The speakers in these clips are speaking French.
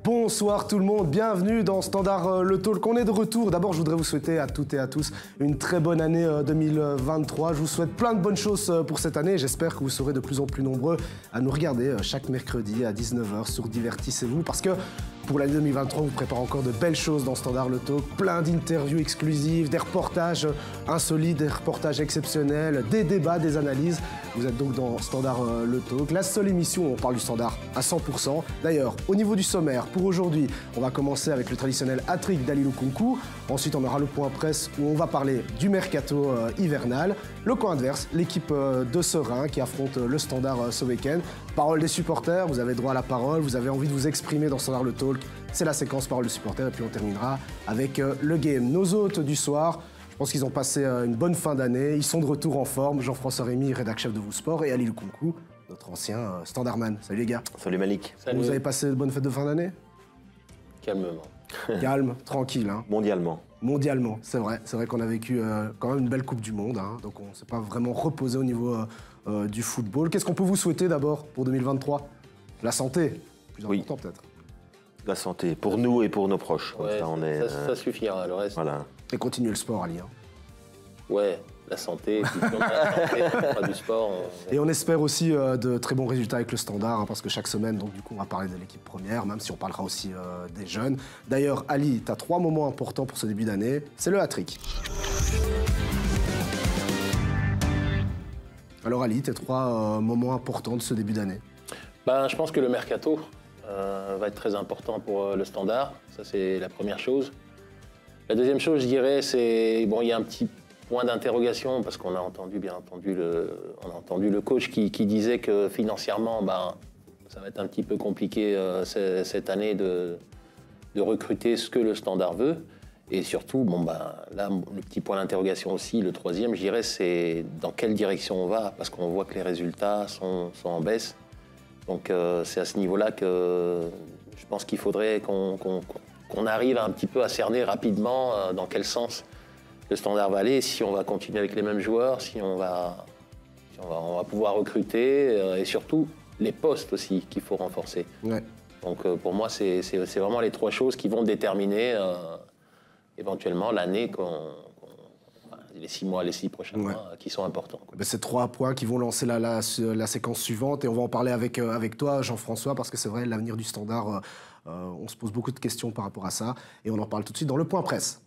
Bonsoir tout le monde, bienvenue dans Standard Le Talk. On est de retour. D'abord, je voudrais vous souhaiter à toutes et à tous une très bonne année 2023. Je vous souhaite plein de bonnes choses pour cette année. J'espère que vous serez de plus en plus nombreux à nous regarder chaque mercredi à 19h sur Divertissez-vous. Parce que pour l'année 2023, on vous prépare encore de belles choses dans Standard Le Talk. Plein d'interviews exclusives, des reportages insolites, des reportages exceptionnels, des débats, des analyses. Vous êtes donc dans Standard Le Talk, la seule émission où on parle du standard à 100%. D'ailleurs, au niveau du sommaire, pour aujourd'hui, on va commencer avec le traditionnel hat-trick d'Ali Lukunku. Ensuite, on aura le point presse où on va parler du mercato hivernal. Le coin adverse, l'équipe de Serein qui affronte le standard ce week-end. Parole des supporters, vous avez droit à la parole, vous avez envie de vous exprimer dans Standard Le Talk. C'est la séquence parole des supporters et puis on terminera avec le game. Nos hôtes du soir, je pense qu'ils ont passé une bonne fin d'année. Ils sont de retour en forme. Jean-François Rémy, rédac chef de Vous Sport, et Ali Lukunku, notre ancien standardman. Salut les gars. Salut Malik. Salut. Vous avez passé de bonnes fêtes de fin d'année? Calmement. Calme, tranquille. Hein. Mondialement. Mondialement, c'est vrai. C'est vrai qu'on a vécu quand même une belle Coupe du Monde. Hein. Donc on ne s'est pas vraiment reposé au niveau du football. Qu'est-ce qu'on peut vous souhaiter d'abord pour 2023? La santé, plus important peut-être. La santé, pour nous et pour nos proches. Ouais, ça suffira, le reste. Voilà. Et continuer le sport, Ali. Hein. Ouais, la santé, puis on fera du sport. Et on espère aussi de très bons résultats avec le standard, hein, parce que chaque semaine, donc, du coup, on va parler de l'équipe première, même si on parlera aussi des jeunes. D'ailleurs, Ali, tu as 3 moments importants pour ce début d'année. C'est le hat-trick. Alors Ali, tes 3 moments importants de ce début d'année? Je pense que le mercato va être très important pour le standard. Ça, c'est la première chose. La deuxième chose, je dirais, c'est... Bon, il y a un petit point d'interrogation, parce qu'on a entendu, bien entendu, le coach qui disait que financièrement, ça va être un petit peu compliqué cette année de recruter ce que le standard veut. Et surtout, là, le petit point d'interrogation aussi, le troisième, je dirais, c'est dans quelle direction on va, parce qu'on voit que les résultats sont en baisse. Donc c'est à ce niveau-là que je pense qu'il faudrait qu'on arrive un petit peu à cerner rapidement dans quel sens le standard va aller, si on va continuer avec les mêmes joueurs, si on va pouvoir recruter, et surtout les postes aussi qu'il faut renforcer. Ouais. Donc pour moi, c'est vraiment les 3 choses qui vont déterminer éventuellement l'année les 6 mois, les 6 prochains mois qui sont importants. C'est 3 points qui vont lancer la séquence suivante et on va en parler avec toi, Jean-François, parce que c'est vrai, l'avenir du standard, on se pose beaucoup de questions par rapport à ça et on en parle tout de suite dans le point presse.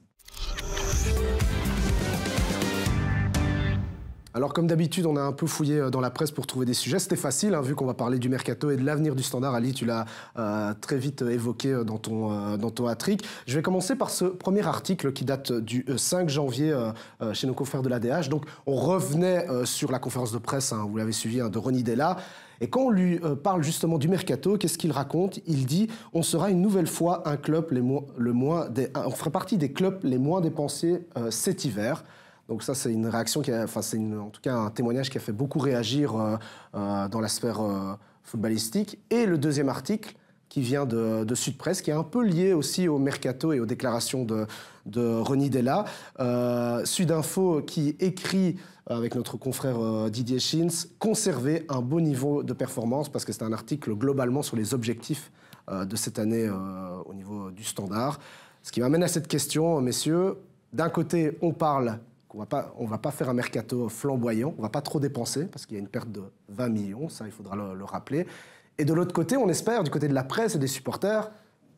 Alors comme d'habitude, on a un peu fouillé dans la presse pour trouver des sujets. C'était facile, hein, vu qu'on va parler du mercato et de l'avenir du standard. Ali, tu l'as très vite évoqué dans ton hat-trick. Je vais commencer par ce premier article qui date du 5 janvier chez nos confrères de l'ADH. Donc on revenait sur la conférence de presse, hein, vous l'avez suivi, hein, de Ronny Della. Et quand on lui parle justement du mercato, qu'est-ce qu'il raconte? Il dit « On sera une nouvelle fois un club on fera partie des clubs les moins dépensés cet hiver ». Donc ça, c'est une réaction en tout cas un témoignage qui a fait beaucoup réagir dans la sphère footballistique. Et le deuxième article qui vient de Sud Presse, qui est un peu lié aussi au mercato et aux déclarations de Ronny Della. Sud Info qui écrit avec notre confrère Didier Schins, conserver un beau niveau de performance, parce que c'est un article globalement sur les objectifs de cette année au niveau du standard. Ce qui m'amène à cette question, messieurs. D'un côté, on parle qu'on ne va pas faire un mercato flamboyant, on ne va pas trop dépenser, parce qu'il y a une perte de 20 millions, ça il faudra le rappeler. Et de l'autre côté, on espère, du côté de la presse et des supporters,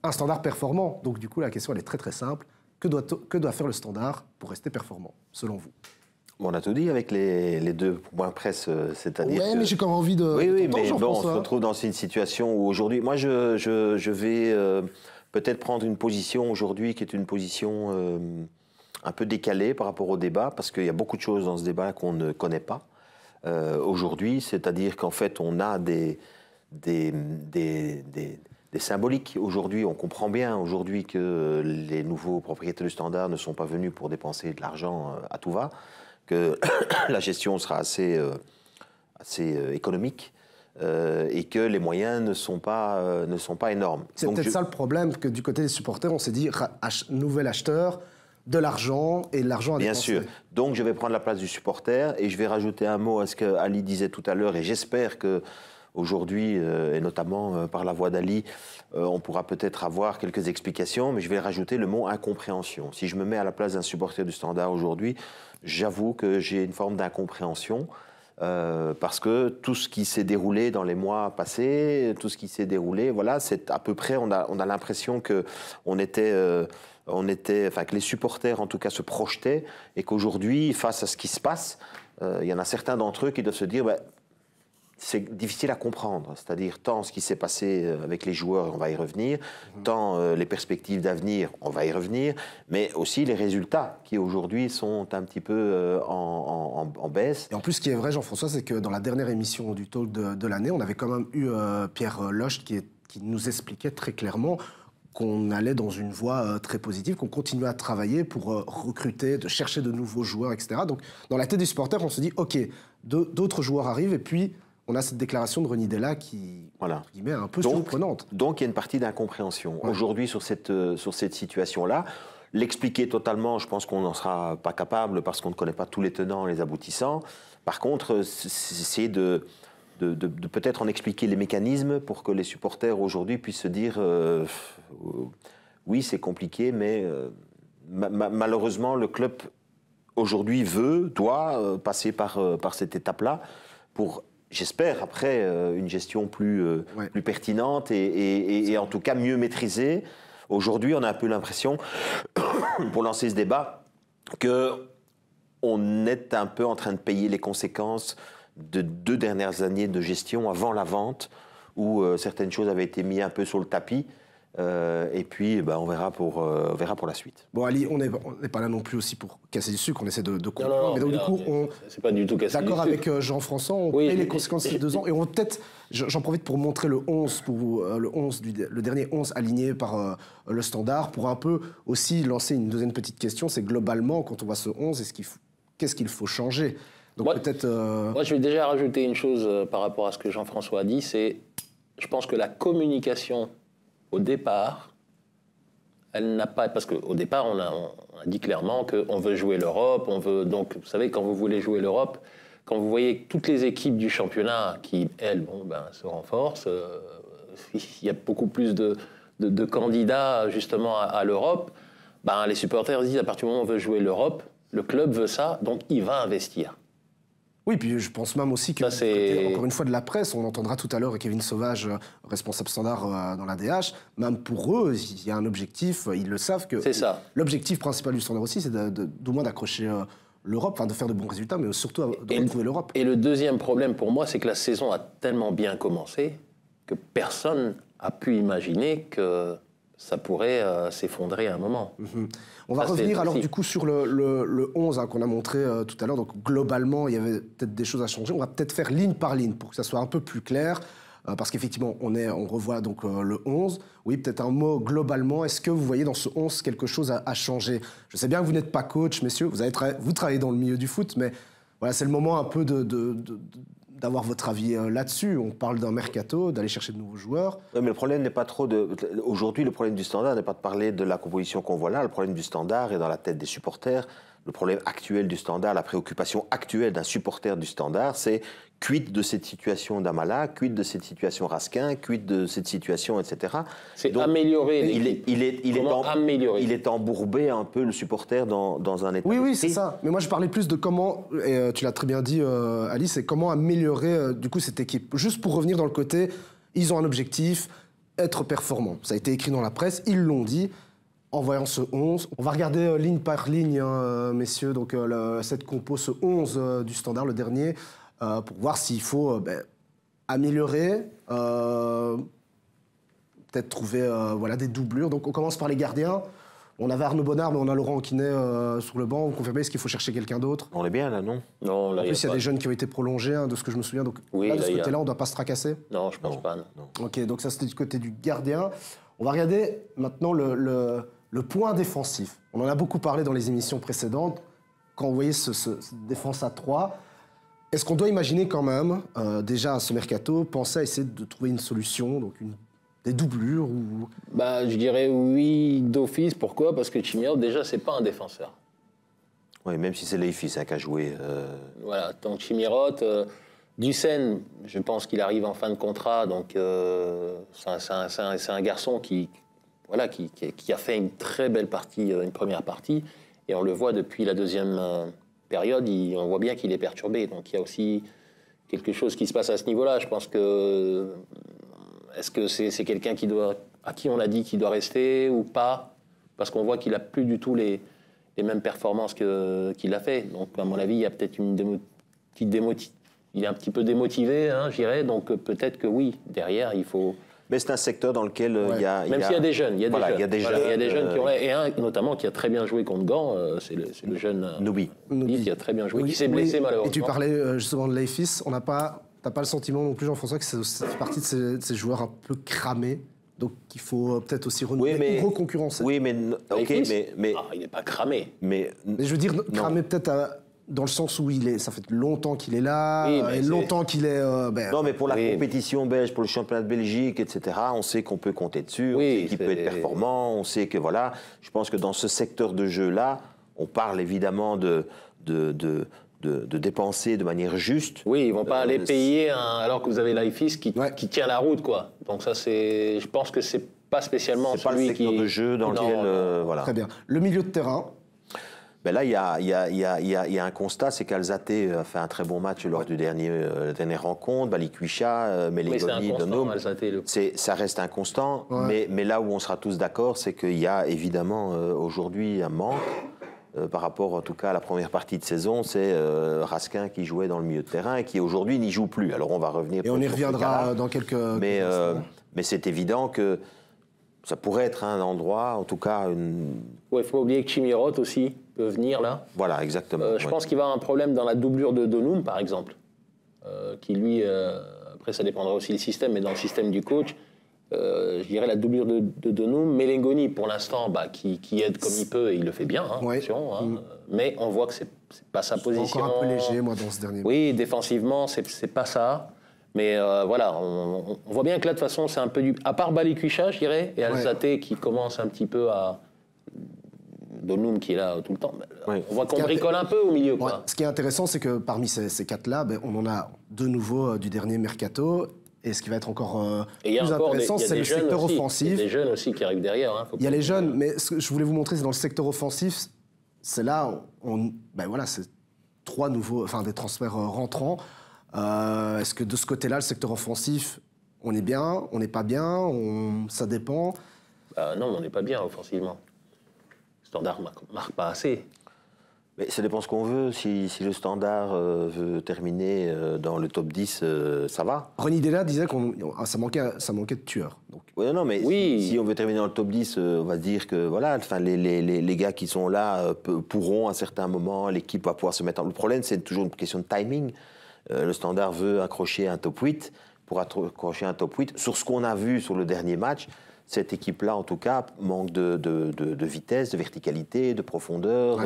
un standard performant. Donc du coup, la question elle est très très simple. Que doit faire le standard pour rester performant, selon vous? On a tout dit avec les 2 points presse, c'est-à-dire... Oui, mais j'ai quand même envie de... Oui, mais bon, on se retrouve dans une situation où aujourd'hui... Moi, je vais peut-être prendre une position aujourd'hui qui est une position un peu décalée par rapport au débat, parce qu'il y a beaucoup de choses dans ce débat qu'on ne connaît pas aujourd'hui, c'est-à-dire qu'en fait, on a des symboliques. Aujourd'hui, on comprend bien aujourd'hui que les nouveaux propriétaires du standard ne sont pas venus pour dépenser de l'argent à tout va, que la gestion sera assez économique et que les moyens ne sont pas énormes. C'est peut-être ça le problème, que du côté des supporters, on s'est dit nouvel acheteur, de l'argent et de l'argent à dépenser. Bien sûr. Donc je vais prendre la place du supporter et je vais rajouter un mot à ce que Ali disait tout à l'heure et j'espère que aujourd'hui, et notamment par la voix d'Ali, on pourra peut-être avoir quelques explications, mais je vais rajouter le mot incompréhension. Si je me mets à la place d'un supporter du Standard aujourd'hui, j'avoue que j'ai une forme d'incompréhension. Parce que tout ce qui s'est déroulé dans les mois passés, tout ce qui s'est déroulé, voilà, c'est à peu près, on a l'impression que que les supporters en tout cas se projetaient et qu'aujourd'hui, face à ce qui se passe, il y en a certains d'entre eux qui doivent se dire, c'est difficile à comprendre, c'est-à-dire tant ce qui s'est passé avec les joueurs, on va y revenir, tant les perspectives d'avenir, on va y revenir, mais aussi les résultats qui aujourd'hui sont un petit peu en baisse. Et en plus, ce qui est vrai, Jean-François, c'est que dans la dernière émission du Talk de l'année, on avait quand même eu Pierre Loche qui nous expliquait très clairement qu'on allait dans une voie très positive, qu'on continuait à travailler pour recruter, de chercher de nouveaux joueurs, etc. Donc, dans la tête du supporter, on se dit, OK, d'autres joueurs arrivent, et puis on a cette déclaration de Ronny Della qui est un peu surprenante. Donc, il y a une partie d'incompréhension. Ouais. Aujourd'hui, sur cette situation-là, l'expliquer totalement, je pense qu'on n'en sera pas capable parce qu'on ne connaît pas tous les tenants et les aboutissants. Par contre, c'est essayer de peut-être en expliquer les mécanismes pour que les supporters aujourd'hui puissent se dire oui, c'est compliqué, mais malheureusement, le club aujourd'hui doit passer par cette étape-là pour, j'espère, après, une gestion plus pertinente et en tout cas mieux maîtrisée. Aujourd'hui, on a un peu l'impression, pour lancer ce débat, qu'on est un peu en train de payer les conséquences de 2 dernières années de gestion avant la vente, où certaines choses avaient été mises un peu sur le tapis. Et puis, on verra pour la suite. Bon, Ali, on n'est pas là non plus aussi pour casser du sucre, on essaie de comprendre. Non, mais donc, du coup, c'est pas du tout casser du sucre. D'accord avec Jean-François, on paye les conséquences de ces 2 ans. Et on peut-être, j'en profite pour montrer le 11, le dernier 11 aligné par le Standard, pour un peu aussi lancer une deuxième petite question. C'est globalement, quand on voit ce 11, qu'est-ce qu'il faut changer? Donc moi, je vais déjà rajouter une chose par rapport à ce que Jean-François a dit, je pense que la communication au départ, elle n'a pas... Parce qu'au départ, on a dit clairement qu'on veut jouer l'Europe, donc, vous savez, quand vous voulez jouer l'Europe, quand vous voyez toutes les équipes du championnat qui, elles, se renforcent, il y a beaucoup plus de candidats, justement, à l'Europe, les supporters disent, à partir du moment où on veut jouer l'Europe, le club veut ça, donc il va investir. Oui, puis je pense même aussi que, encore une fois, de la presse, on entendra tout à l'heure Kevin Sauvage, responsable Standard dans l'ADH, même pour eux, il y a un objectif, ils le savent que... C'est ça. L'objectif principal du Standard aussi, c'est d'au moins d'accrocher l'Europe, de faire de bons résultats, mais surtout de retrouver l'Europe. Et le deuxième problème pour moi, c'est que la saison a tellement bien commencé que personne n'a pu imaginer que ça pourrait s'effondrer à un moment. On va revenir alors du coup sur le 11 qu'on a montré tout à l'heure. Donc globalement, il y avait peut-être des choses à changer. On va peut-être faire ligne par ligne pour que ça soit un peu plus clair. Parce qu'effectivement, on revoit donc le 11. Oui, peut-être un mot globalement. Est-ce que vous voyez dans ce 11 quelque chose à changer? Je sais bien que vous n'êtes pas coach, messieurs. Vous travaillez dans le milieu du foot, mais voilà, c'est le moment un peu d'avoir votre avis là-dessus. On parle d'un mercato, d'aller chercher de nouveaux joueurs. Oui, mais le problème n'est pas trop Aujourd'hui, le problème du Standard n'est pas de parler de la composition qu'on voit là. Le problème du Standard est dans la tête des supporters. Le problème actuel du Standard, la préoccupation actuelle d'un supporter du Standard, c'est quid de cette situation d'Amala, quid de cette situation Raskin, quid de cette situation, etc. C'est améliorer. Il est embourbé un peu, le supporter, dans un état. Oui, c'est ça. Mais moi, je parlais plus de comment, et tu l'as très bien dit, Alice, c'est comment améliorer du coup cette équipe. Juste pour revenir dans le côté, ils ont un objectif, être performant. Ça a été écrit dans la presse, ils l'ont dit. En voyant ce 11, on va regarder ligne par ligne, messieurs, donc cette compo, ce 11 du Standard, le dernier, pour voir s'il faut améliorer, peut-être trouver des doublures. Donc on commence par les gardiens. On avait Arnaud Bonnard, mais on a Laurent Anquinet sur le banc. Vous confirmez, est-ce qu'il faut chercher quelqu'un d'autre? On est bien là, non? Non, là, en plus, il y a des jeunes qui ont été prolongés, de ce que je me souviens. Donc là, de ce côté-là, on ne doit pas se tracasser? Non, je pense pas. Non. Ok, donc ça, c'était du côté du gardien. On va regarder maintenant le point défensif. On en a beaucoup parlé dans les émissions précédentes. Quand vous voyez cette défense à 3, est-ce qu'on doit imaginer quand même, déjà à ce mercato, penser à essayer de trouver une solution, donc des doublures ou... Je dirais oui d'office. Pourquoi? Parce que Chimirot, déjà, c'est pas un défenseur. Oui, même si c'est Leifis qui a joué. Voilà, donc Chimirot, Dussen, je pense qu'il arrive en fin de contrat, donc c'est un garçon qui a fait une très belle partie, une première partie, et on le voit depuis la deuxième période, on voit bien qu'il est perturbé, donc il y a aussi quelque chose qui se passe à ce niveau-là. Je pense que est-ce que c'est quelqu'un à qui on a dit qu'il doit rester ou pas, parce qu'on voit qu'il a plus du tout les mêmes performances qu'il a fait. Donc à mon avis, il y a peut-être une petite démotivation. Il est un petit peu démotivé, hein, je dirais, donc peut-être que oui, derrière, il faut... Mais c'est un secteur dans lequel il y a... Même s'il y a des jeunes, il y a des jeunes qui auraient... Et un, notamment, qui a très bien joué contre Gand, c'est le jeune Noubi, qui a très bien joué, qui s'est blessé malheureusement. Et tu parlais justement de Leifis, t'as pas le sentiment non plus, Jean-François, que ça fait partie de ces joueurs un peu cramés, donc il faut peut-être aussi reconcurrencer. Oui, mais... mais Ah, il n'est pas cramé. Mais je veux dire, cramé peut-être... Dans le sens où ça fait longtemps qu'il est là, et longtemps qu'il est... non, mais pour la compétition belge, pour le championnat de Belgique, etc., on sait qu'on peut compter dessus, on sait qu'il peut être performant, on sait que voilà... Je pense que dans ce secteur de jeu-là, on parle évidemment de dépenser de manière juste. Oui, ils ne vont pas aller payer alors que vous avez Leifis qui tient la route, quoi. Donc ça, je pense que c'est pas spécialement celui qui... C'est pas le secteur de jeu dans lequel... voilà. Très bien. Le milieu de terrain... Ben là, il y a un constat, c'est qu'Alzate a fait un très bon match lors du la dernière rencontre. Balikwisha, Melengoni, Donum. Ça reste un constant, mais là où on sera tous d'accord, c'est qu'il y a évidemment aujourd'hui un manque par rapport en tout cas à la première partie de saison. C'est Raskin qui jouait dans le milieu de terrain et qui aujourd'hui n'y joue plus. Alors on va revenir. Et on y reviendra dans quelques instants. Mais c'est évident que ça pourrait être un endroit, en tout cas il ne faut pas oublier que Chimirot aussi peut venir là. Voilà, exactement. Je pense qu'il va avoir un problème dans la doublure de Donum, par exemple, qui lui, après ça dépendra aussi du système, mais dans le système du coach, je dirais la doublure de Donum. Melengoni, pour l'instant, qui aide comme il peut, et il le fait bien, attention, mais on voit que c'est pas sa position. Encore un peu léger, moi, dans ce dernier match. Oui, défensivement, c'est pas ça. Mais voilà, on voit bien que là, de toute façon, c'est un peu du... À part Balikwisha, je dirais, et Alzate qui commence un petit peu à... Donum qui est là tout le temps. On voit qu'on bricole un peu au milieu. Quoi. Ce qui est intéressant, c'est que parmi ces quatre-là, on en a deux nouveaux du dernier mercato. Et ce qui va être encore plus intéressant, c'est le secteur offensif. Il y a des jeunes aussi qui arrivent derrière. Il y a les jeunes, mais ce que je voulais vous montrer, c'est dans le secteur offensif, c'est là, c'est des transferts rentrants. Est-ce que de ce côté-là, le secteur offensif, on est bien, on n'est pas bien, ça dépend? Non, on n'est pas bien offensivement. Standard marque pas assez. Mais ça dépend ce qu'on veut. Si le Standard veut terminer dans le top 10, ça va. René Della disait que ça manquait de tueurs. Donc. Mais si on veut terminer dans le top 10, on va dire que voilà, les gars qui sont là pourront à un certain moment, l'équipe va pouvoir se mettre en... Le problème, c'est toujours une question de timing. Le Standard veut accrocher un top 8. Pour accrocher un top 8, sur ce qu'on a vu sur le dernier match, cette équipe-là, en tout cas, manque de vitesse, de verticalité, de profondeur,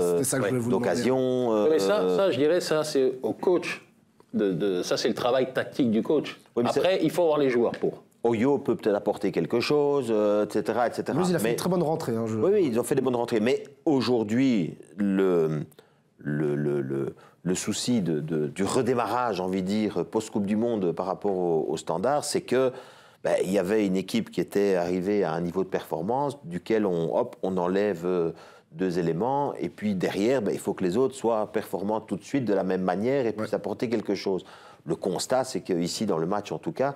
d'occasion. Mais ça, je dirais, ça, c'est au coach. Ça, c'est le travail tactique du coach. Oui, après, il faut avoir les joueurs pour. Oyo peut peut-être apporter quelque chose, etc. Lui, il a fait une très bonne rentrée. Oui, ils ont fait des bonnes rentrées. Mais aujourd'hui, le souci du redémarrage, j'ai envie de dire, post-Coupe du Monde par rapport au Standard, c'est que il y avait une équipe qui était arrivée à un niveau de performance duquel on enlève deux éléments et puis derrière, il faut que les autres soient performants tout de suite de la même manière et puissent apporter quelque chose. Le constat, c'est qu'ici, dans le match en tout cas,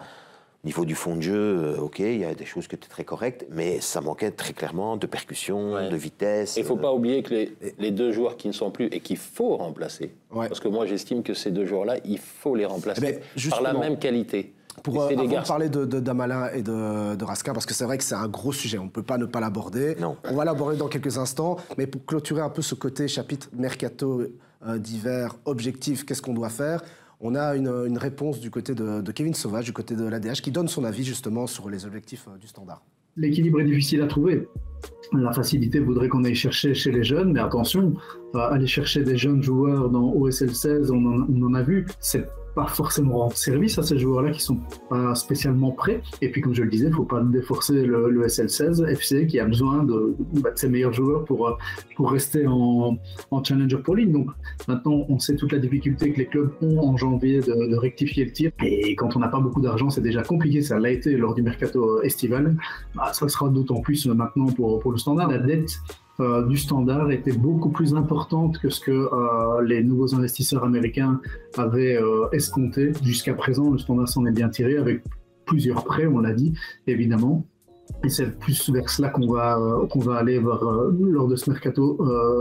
au niveau du fond de jeu, il y a des choses qui étaient très correctes, mais ça manquait très clairement de percussion, de vitesse. Il ne faut pas oublier que les deux joueurs qui ne sont plus et qu'il faut remplacer, parce que moi j'estime que ces deux joueurs-là, il faut les remplacer par la même qualité. Pour parler d'Amalin et de Raskin, parce que c'est vrai que c'est un gros sujet, on ne peut pas ne pas l'aborder. On va l'aborder dans quelques instants, mais pour clôturer un peu ce côté chapitre mercato d'hiver, objectif, qu'est-ce qu'on doit faire? On a une réponse du côté de Kevin Sauvage, du côté de l'ADH, qui donne son avis justement sur les objectifs du Standard. L'équilibre est difficile à trouver. La facilité voudrait qu'on aille chercher chez les jeunes, mais attention, aller chercher des jeunes joueurs dans OSL 16, on en a vu, c'est pas forcément rendre service à ces joueurs-là qui sont pas spécialement prêts. Et puis, comme je le disais, il ne faut pas déforcer le SL16 FC qui a besoin de ses meilleurs joueurs pour rester en Challenger Pro League. Donc, maintenant, on sait toute la difficulté que les clubs ont en janvier de rectifier le tir. Et quand on n'a pas beaucoup d'argent, c'est déjà compliqué. Ça l'a été lors du mercato estival. Ça sera d'autant plus maintenant pour le Standard. La dette du Standard était beaucoup plus importante que ce que les nouveaux investisseurs américains avaient escompté. Jusqu'à présent, le Standard s'en est bien tiré avec plusieurs prêts, on l'a dit, évidemment. Et c'est plus vers cela qu'on va aller lors de ce mercato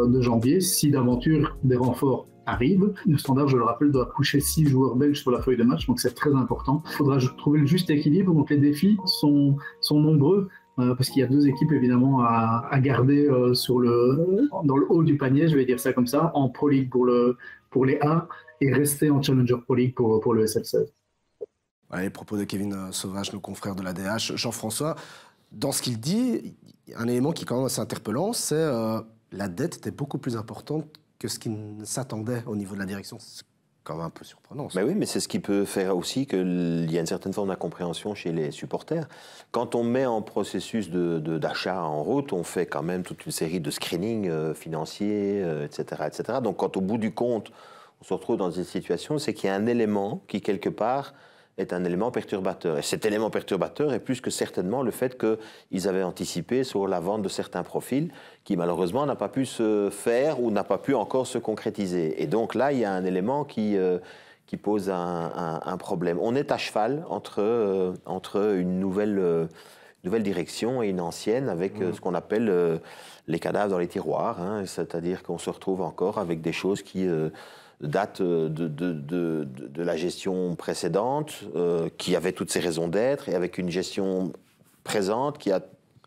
de janvier. Si d'aventure des renforts arrivent, le Standard, je le rappelle, doit coucher 6 joueurs belges sur la feuille de match, donc c'est très important. Il faudra trouver le juste équilibre, donc les défis sont nombreux. Parce qu'il y a 2 équipes évidemment à garder dans le haut du panier, je vais dire ça comme ça, en Pro League pour les A et rester en Challenger Pro League pour le SL16. Les propos de Kevin Sauvage, nos confrères de l'ADH. Jean-François, dans ce qu'il dit, un élément qui est quand même assez interpellant, c'est la dette était beaucoup plus importante que ce qu'il s'attendait au niveau de la direction. Quand même un peu surprenant. Ben oui, mais c'est ce qui peut faire aussi qu'il y a une certaine forme d'incompréhension chez les supporters. Quand on met un processus d'achat en route, on fait quand même toute une série de screenings financiers, etc., etc. Donc quand au bout du compte, on se retrouve dans une situation, c'est qu'il y a un élément qui, quelque part, est un élément perturbateur. Et cet élément perturbateur est plus que certainement le fait qu'ils avaient anticipé sur la vente de certains profils qui, malheureusement, n'a pas pu se faire ou n'a pas pu encore se concrétiser. Et donc là, il y a un élément qui pose un problème. On est à cheval entre une nouvelle direction et une ancienne avec ce qu'on appelle les cadavres dans les tiroirs. Hein, c'est-à-dire qu'on se retrouve encore avec des choses qui date de la gestion précédente, qui avait toutes ses raisons d'être, et avec une gestion présente qui a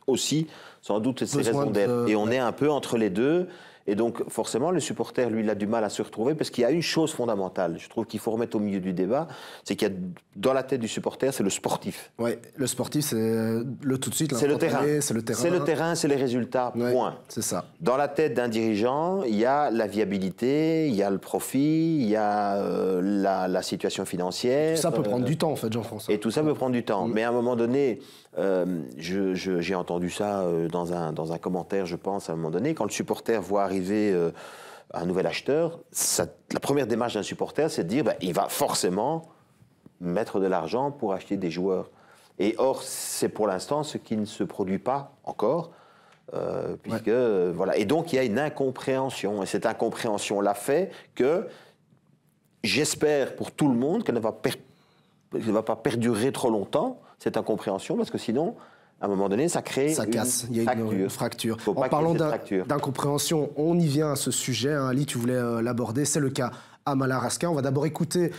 aussi sans doute ses raisons d'être. Et on est un peu entre les deux. Et donc, forcément, le supporter, lui, il a du mal à se retrouver parce qu'il y a une chose fondamentale, je trouve qu'il faut remettre au milieu du débat, c'est qu'il y a dans la tête du supporter, c'est le sportif. Oui, le sportif, c'est le tout de suite. C'est le terrain. C'est le terrain. C'est le terrain, c'est les résultats, point. C'est ça. Dans la tête d'un dirigeant, il y a la viabilité, il y a le profit, il y a la situation financière. Tout ça peut prendre du temps, en fait, Jean-François. Et tout ça peut prendre du temps. Mais à un moment donné, j'ai entendu ça dans un commentaire, je pense, à un moment donné, quand le supporter voit arriver un nouvel acheteur, la première démarche d'un supporter, c'est de dire il va forcément mettre de l'argent pour acheter des joueurs. Et or, c'est pour l'instant ce qui ne se produit pas encore, puisque voilà. Et donc, il y a une incompréhension. Et cette incompréhension-là fait que j'espère pour tout le monde qu'elle ne va pas perdurer trop longtemps, cette incompréhension, parce que sinon, à un moment donné, ça crée il y a une fracture. En parlant d'incompréhension, on y vient à ce sujet. Hein. Ali, tu voulais l'aborder, c'est le cas Amala Raskin. On va d'abord écouter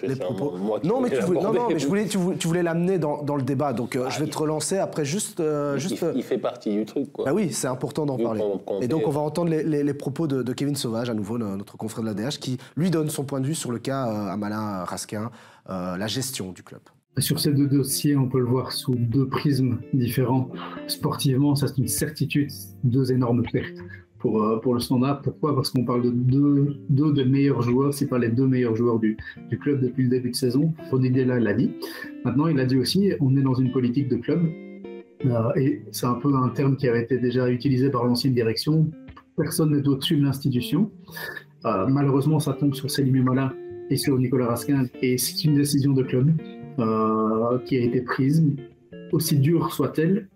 les propos. Non, mais tu voulais l'amener dans le débat, donc je vais te relancer après juste... Il fait partie du truc, quoi. Bah oui, c'est important d'en parler. Et donc, on va entendre les propos de Kevin Sauvage, à nouveau, notre confrère de l'ADH, qui lui donne son point de vue sur le cas Amala Raskin, la gestion du club. Sur ces 2 dossiers, on peut le voir sous 2 prismes différents. Sportivement, ça c'est une certitude, 2 énormes pertes pour le Standard. Pourquoi ? Parce qu'on parle de deux des meilleurs joueurs, si pas les 2 meilleurs joueurs du club depuis le début de saison. Rodidella l'a dit. Maintenant, il a dit aussi, on est dans une politique de club. Et c'est un peu un terme qui avait été déjà utilisé par l'ancienne direction. Personne n'est au-dessus de l'institution. Malheureusement, ça tombe sur Selim Imala et sur Nicolas Raskin. Et c'est une décision de club. Qui a été prise, aussi dure soit-elle,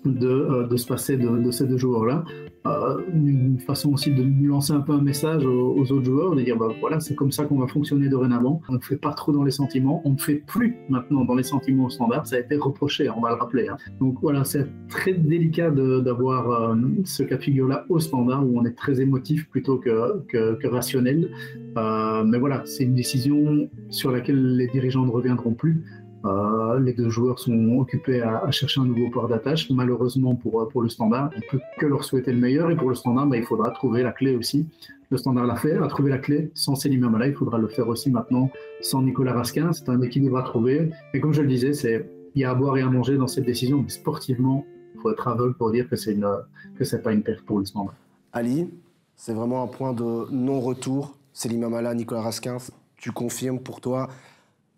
de se passer de ces 2 joueurs-là. Une façon aussi de lancer un peu un message aux autres joueurs, de dire voilà, c'est comme ça qu'on va fonctionner dorénavant. On ne fait pas trop dans les sentiments, on ne fait plus maintenant dans les sentiments au Standard, ça a été reproché, on va le rappeler. Hein. Donc voilà, c'est très délicat d'avoir ce cas de figure-là au Standard, où on est très émotif plutôt que rationnel. Mais voilà, c'est une décision sur laquelle les dirigeants ne reviendront plus. Les 2 joueurs sont occupés à chercher un nouveau port d'attache. Malheureusement pour le Standard, on ne peut que leur souhaiter le meilleur. Et pour le Standard, il faudra trouver la clé aussi. Le Standard l'a fait, a trouvé la clé sans Selim Imala. Il faudra le faire aussi maintenant sans Nicolas Raskin. C'est un équilibre à trouver. Mais comme je le disais, il y a à boire et à manger dans cette décision. Mais sportivement, il faut être aveugle pour dire que c'est pas une perte pour le Standard. Ali, c'est vraiment un point de non-retour. Selim Imala, Nicolas Raskin, tu confirmes pour toi,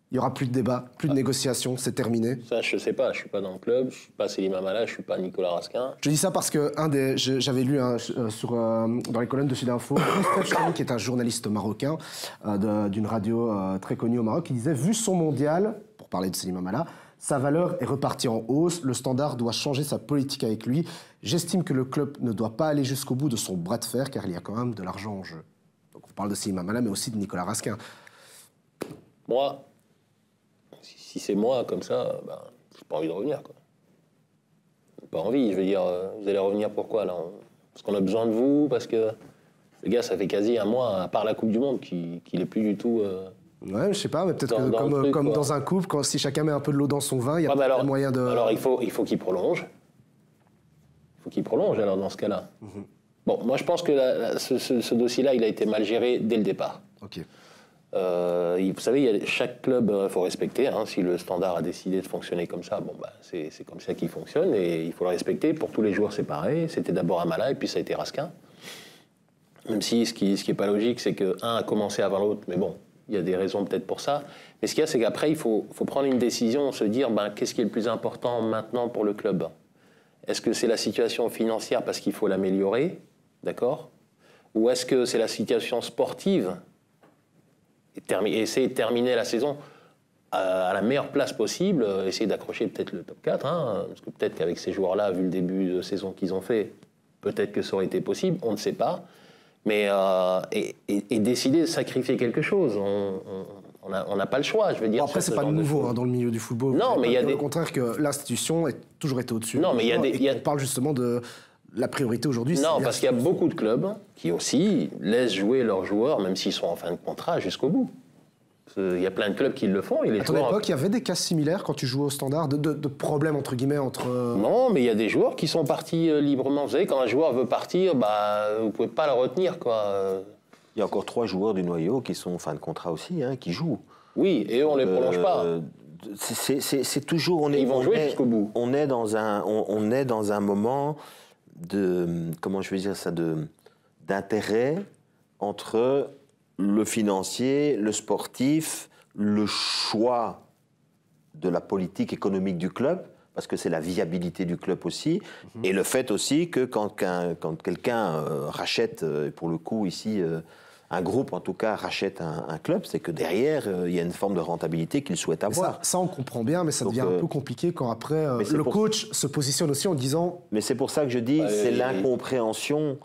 il n'y aura plus de débat, plus de négociations, c'est terminé? Ça, je ne sais pas. Je ne suis pas dans le club, je ne suis pas Selim Amala, je ne suis pas Nicolas Raskin. Je dis ça parce que j'avais lu dans les colonnes de Sudinfo, Youssef Chami, qui est un journaliste marocain d'une radio très connue au Maroc, qui disait, vu son mondial, pour parler de Selim Amala, sa valeur est repartie en hausse, le Standard doit changer sa politique avec lui. J'estime que le club ne doit pas aller jusqu'au bout de son bras de fer, car il y a quand même de l'argent en jeu. Donc on parle de Selim Amala, mais aussi de Nicolas Raskin. Moi, si c'est moi comme ça, ben, j'ai pas envie de revenir, quoi. Pas envie, je veux dire, vous allez revenir pourquoi, là? Parce qu'on a besoin de vous, parce que le gars, ça fait quasi un mois, à part la Coupe du Monde, qu'il est plus du tout... Ouais, je sais pas, mais peut-être que comme dans un couple, si chacun met un peu de l'eau dans son vin, il y a pas moyen de... Alors il faut qu'il prolonge. Il faut qu'il prolonge, alors, dans ce cas-là. Bon, moi, je pense que ce dossier-là, il a été mal géré dès le départ. Ok. Vous savez, chaque club, il faut respecter. Hein, si le Standard a décidé de fonctionner comme ça, bon, bah, c'est comme ça qu'il fonctionne et il faut le respecter. Pour tous les joueurs, c'est pareil. C'était d'abord Amala et puis ça a été Raskin. Même si ce qui est pas logique, c'est qu'un a commencé avant l'autre, mais bon, il y a des raisons peut-être pour ça. Mais ce qu'il y a, c'est qu'après, il faut prendre une décision, se dire qu'est-ce qui est le plus important maintenant pour le club? Est-ce que c'est la situation financière parce qu'il faut l'améliorer, d'accord? Ou est-ce que c'est la situation sportive et essayer de terminer la saison à la meilleure place possible, essayer d'accrocher peut-être le top 4, hein, parce que peut-être qu'avec ces joueurs-là, vu le début de saison qu'ils ont fait, peut-être que ça aurait été possible, on ne sait pas. Mais et décider de sacrifier quelque chose, on n'a pas le choix, je veux dire. Bon, après, c'est pas nouveau dans le milieu du football. Non, mais il y a au contraire que l'institution a toujours été au-dessus. Non, mais on parle justement de la priorité aujourd'hui. Non, parce qu'il y a beaucoup de clubs qui aussi laissent jouer leurs joueurs, même s'ils sont en fin de contrat, jusqu'au bout. Il y a plein de clubs qui le font. Et à ton époque, il y avait des cas similaires quand tu jouais au Standard, de problèmes entre guillemets entre... Non, mais il y a des joueurs qui sont partis librement. Vous savez, quand un joueur veut partir, vous ne pouvez pas le retenir, quoi. Il y a encore 3 joueurs du noyau qui sont en fin de contrat aussi, hein, qui jouent. Oui, et eux, on ne les prolonge pas. C'est toujours... Ils vont jouer jusqu'au bout. On est dans un moment de... Comment je vais dire ça? D'intérêt entre le financier, le sportif, le choix de la politique économique du club, parce que c'est la viabilité du club aussi, et le fait aussi que quand quelqu'un rachète, pour le coup ici, un groupe en tout cas rachète un club, c'est que derrière, il y a une forme de rentabilité qu'il souhaite avoir. Ça, on comprend bien, mais ça devient un peu compliqué quand après le coach se positionne aussi en disant... Mais c'est pour ça que je dis, c'est l'incompréhension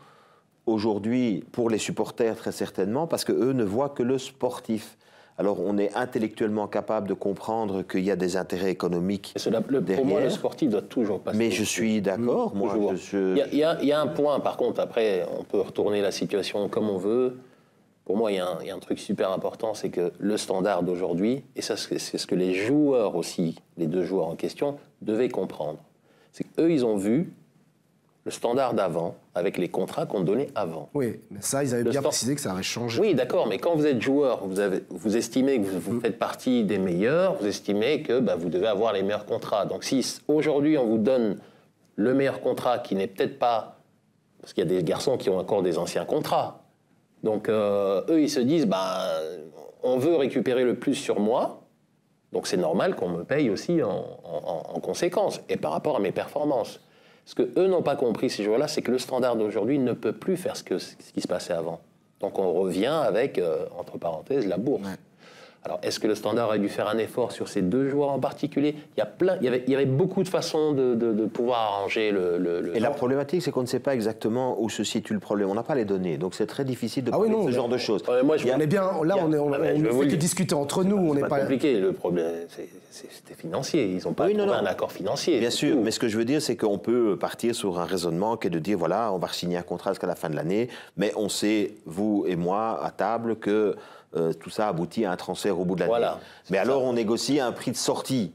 aujourd'hui pour les supporters très certainement, parce qu'eux ne voient que le sportif. Alors on est intellectuellement capable de comprendre qu'il y a des intérêts économiques derrière. Pour moi, le sportif doit toujours passer. Mais je suis d'accord. Il y a un point, par contre, après, on peut retourner la situation comme on veut. Pour moi, il y a un truc super important, c'est que le Standard d'aujourd'hui, et ça c'est ce que les joueurs aussi, les 2 joueurs en question, devaient comprendre. C'est qu'eux, ils ont vu le Standard d'avant, avec les contrats qu'on donnait avant. Oui, mais ça, ils avaient bien précisé que ça avait changé. Oui, d'accord, mais quand vous êtes joueur, vous estimez que vous faites partie des meilleurs, vous estimez que vous devez avoir les meilleurs contrats. Donc si aujourd'hui on vous donne le meilleur contrat qui n'est peut-être pas... Parce qu'il y a des garçons qui ont encore des anciens contrats. Donc eux, ils se disent, on veut récupérer le plus sur moi, donc c'est normal qu'on me paye aussi en conséquence, et par rapport à mes performances. Ce qu'eux n'ont pas compris, ces joueurs-là, c'est que le Standard d'aujourd'hui ne peut plus faire ce qui se passait avant. Donc on revient avec, entre parenthèses, la bourse. Ouais. Alors, est-ce que le Standard a dû faire un effort sur ces 2 joueurs en particulier? Il y avait beaucoup de façons de pouvoir arranger le... Et la problématique, c'est qu'on ne sait pas exactement où se situe le problème. On n'a pas les données, donc c'est très difficile de parler de ce genre de choses. Moi, on est bien, là, on ne fait que discuter entre nous. On n'est pas compliqué. Le problème, c'était financier. Ils n'ont pas trouvé un accord financier. Bien sûr, mais ce que je veux dire, c'est qu'on peut partir sur un raisonnement qui est de dire, voilà, on va signer un contrat jusqu'à la fin de l'année, mais on sait, vous et moi, à table, que... tout ça aboutit à un transfert au bout de l'année. Voilà, mais alors on négocie un prix de sortie,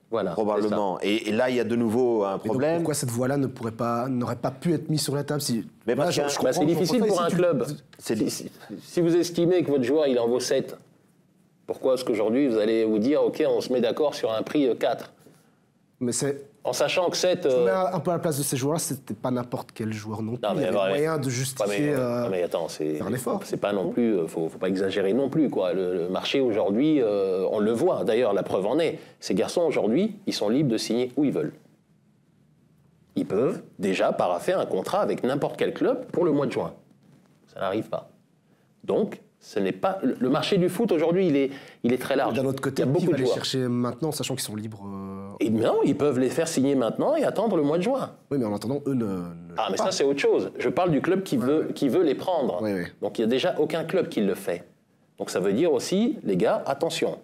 probablement. Et là, il y a de nouveau un problème. Donc, pourquoi cette voie-là n'aurait pas pu être mise sur la table Mais c'est difficile pour un club. Si vous estimez que votre joueur il en vaut 7, pourquoi est-ce qu'aujourd'hui vous allez vous dire, OK, on se met d'accord sur un prix 4 ? Mais c'est... En sachant que cette... Je me mets un peu à la place de ces joueurs-là, c'était pas n'importe quel joueur non plus. Il y avait moyen de justifier mais attends, c'est un effort. C'est pas non plus... Faut pas exagérer non plus, quoi. Le marché aujourd'hui, on le voit. D'ailleurs, la preuve en est. Ces garçons, aujourd'hui, ils sont libres de signer où ils veulent. Ils peuvent déjà paraffer un contrat avec n'importe quel club pour le mois de juin. Ça n'arrive pas. Donc, ce n'est pas... Le marché du foot, aujourd'hui, il est très large. D'un autre côté, il y a beaucoup de les joueurs. chercher maintenant, sachant qu'ils sont libres Et non, ils peuvent les faire signer maintenant et attendre le mois de juin. Oui, mais en attendant, eux ne Ah, mais ça, c'est autre chose. Je parle du club qui veut les prendre. Oui, oui. Donc, il n'y a déjà aucun club qui le fait. Donc, ça veut dire aussi, les gars, attention.